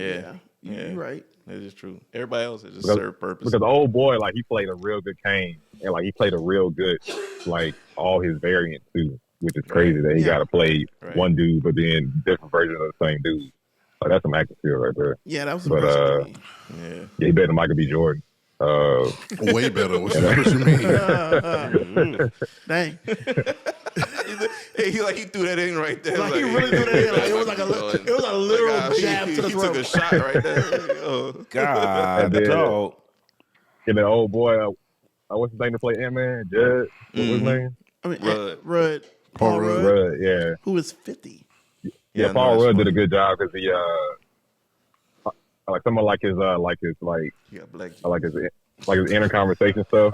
you're right. That is true. Everybody else is just serve purpose. Because the old boy, like he played a real good Kane, and like he played a real good, like all his variants too, which is crazy that he got to play one dude, but then different versions of the same dude. Like that's some acting skill right there. Yeah, that was impressive. Yeah, he better than Michael B. Jordan. Way better. What you mean? Dang. He threw that in right there. Like he really threw that in. Like it was like a literal jab to the throat. He took a shot right there. God, dog. And the old boy, what's his name to play Ant-Man? Judd. What's his name? I mean, Rudd. Paul Rudd. Rudd, yeah. Who is 50? Yeah, Paul Rudd did a good job because he like some of his inner conversation stuff.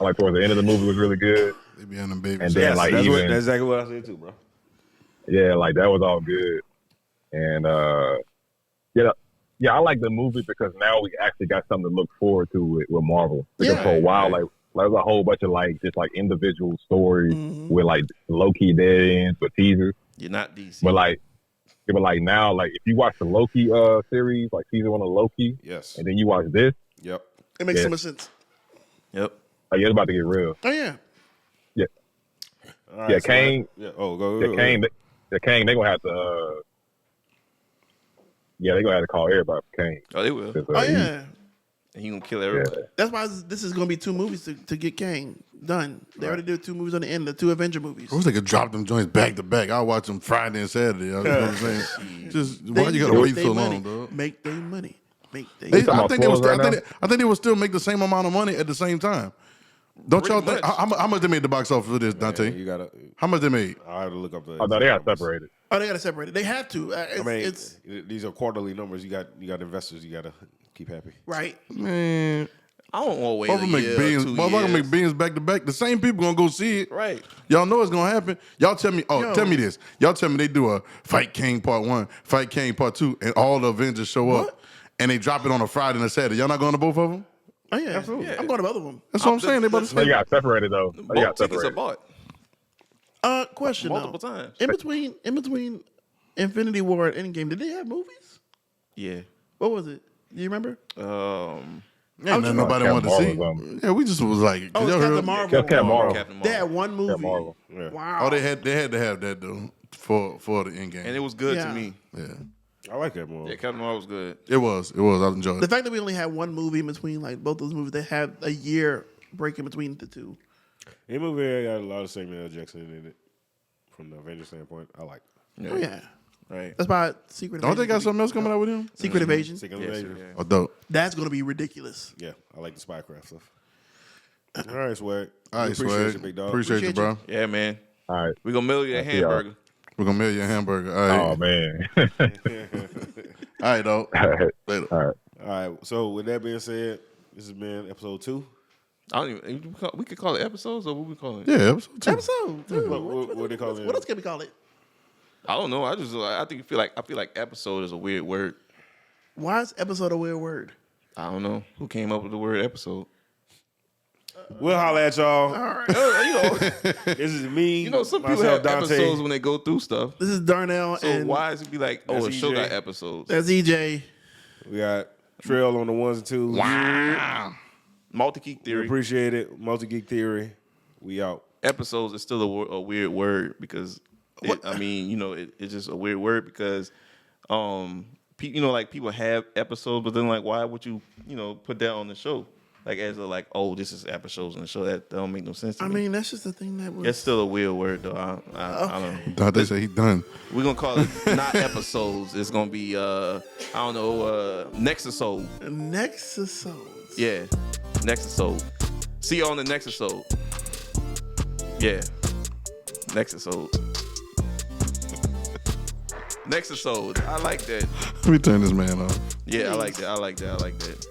Like towards the end of the movie was really good. They be on them babies. And then that's exactly what I said too, bro. Yeah, like that was all good. And I like the movie because now we actually got something to look forward to with Marvel. Because for a while, like there's a whole bunch of just individual stories with like low key dead ends but teasers. You're not DC. But but like now, like if you watch the Loki series, like season 1 of Loki, Yes. and then you watch this, Yep. It makes Yeah. so much sense. Yep. like it's about to get real. Oh yeah. Yeah, All right, yeah, so Kane. Yeah. Oh, go. The Kane, the Kane, they gonna have to. Yeah, they gonna have to call everybody for Kane. Oh, they will. 'Cause, Oh he- yeah. And he gonna kill everybody. That's why this is going to be 2 movies to get Kang done. They already did 2 movies on the end, the 2 Avenger movies. I wish they could drop them joints back to back. I'll watch them Friday and Saturday. You know what I'm saying? Just why you gotta Make wait they so money. long, dog? Make their money. Make their They, talking I about think they was. spoilers right I think they will still make the same amount of money at the same time. Don't Pretty y'all think? much. How much they made the box office for this, Dante? You gotta. How much they made? I have to look up the. Oh no, they got numbers. separated. Oh, they got to separate it. They have to. I mean, It's these are quarterly numbers. You got investors. You gotta keep happy. right. Man, I don't want to wait a motherfucker make year or billions. 2 Motherfucker years. make billions back to back. The same people gonna go see it. Right. Y'all know it's gonna happen. Y'all tell me. Oh, Yo. tell me this. Y'all tell me they do a Fight King Part 1, Fight King Part 2, and all the Avengers show up, and they drop it on a Friday and a Saturday. Y'all not going to both of them? Oh yeah, absolutely. I'm going to both of them. That's what I'm saying. They about to They say. got separated though. They Both got tickets are separated. bought Question multiple though. times. In between Infinity War and Endgame, did they have movies? Yeah. What was it? Do you remember? Ain't nothing nobody Captain wanted to see. Marvel, Yeah, we just was like, Oh, y'all it's heard- Captain Marvel. Captain Marvel. Captain They Marvel. had one movie. Marvel. Yeah. Wow. Oh, they had to have that though for the end game. And it was good Yeah. to me. Yeah, I like that more. Yeah, Captain Marvel was good. it was. I enjoyed The it. fact that we only had one movie in between, like both those movies, they had a year break in between the 2. The movie got a lot of Samuel L. Jackson in it. From the Avengers standpoint, I like. Yeah. Oh yeah, Right. that's why Secret. Don't they Invasion got something else coming out with him? Secret Invasion. Second Yes, Invasion. yeah. Oh, dope. That's gonna be ridiculous. Yeah, I like the spycraft stuff. All right, Swag. All right, Appreciate Swag. you, big dog. Appreciate you, bro. Yeah, man. All right. We're going to mail you a see y'all. hamburger. We're gonna mail you a hamburger. All right. Oh man. All right, though. All right. Later. All right. All right. So with that being said, this has been episode 2. I don't even. We could call it episodes, or what we call it? Yeah, episode 2. Episode 2. What they call it? What else can we call it? I don't know. I feel like episode is a weird word. Why is episode a weird word? I don't know who came up with the word episode. We'll holler at y'all. All right. This is me. Some people myself, have Dante. episodes when they go through stuff. This is Darnell, So and why is it be like, oh, That's the show EJ. got episodes? that's EJ. We got Trail on the ones and twos. Wow. Multi-geek We theory. appreciate it. Multi Geek Theory. We out. Episodes is still a weird word because it's just a weird word because people have episodes, but then like why would you put that on the show like as a like, oh, this is episodes on the show? That don't make no sense to I me. mean, that's just the thing that was. It's still a weird word though. I don't know. Dante said he done. We're gonna call it not episodes. It's gonna be Nexusode. Nexusodes. Yeah. Nexusode. See you on the Nexusode. Yeah. Nexusode. Nexusode. I like that. Let me turn this man off. Yeah, I like that.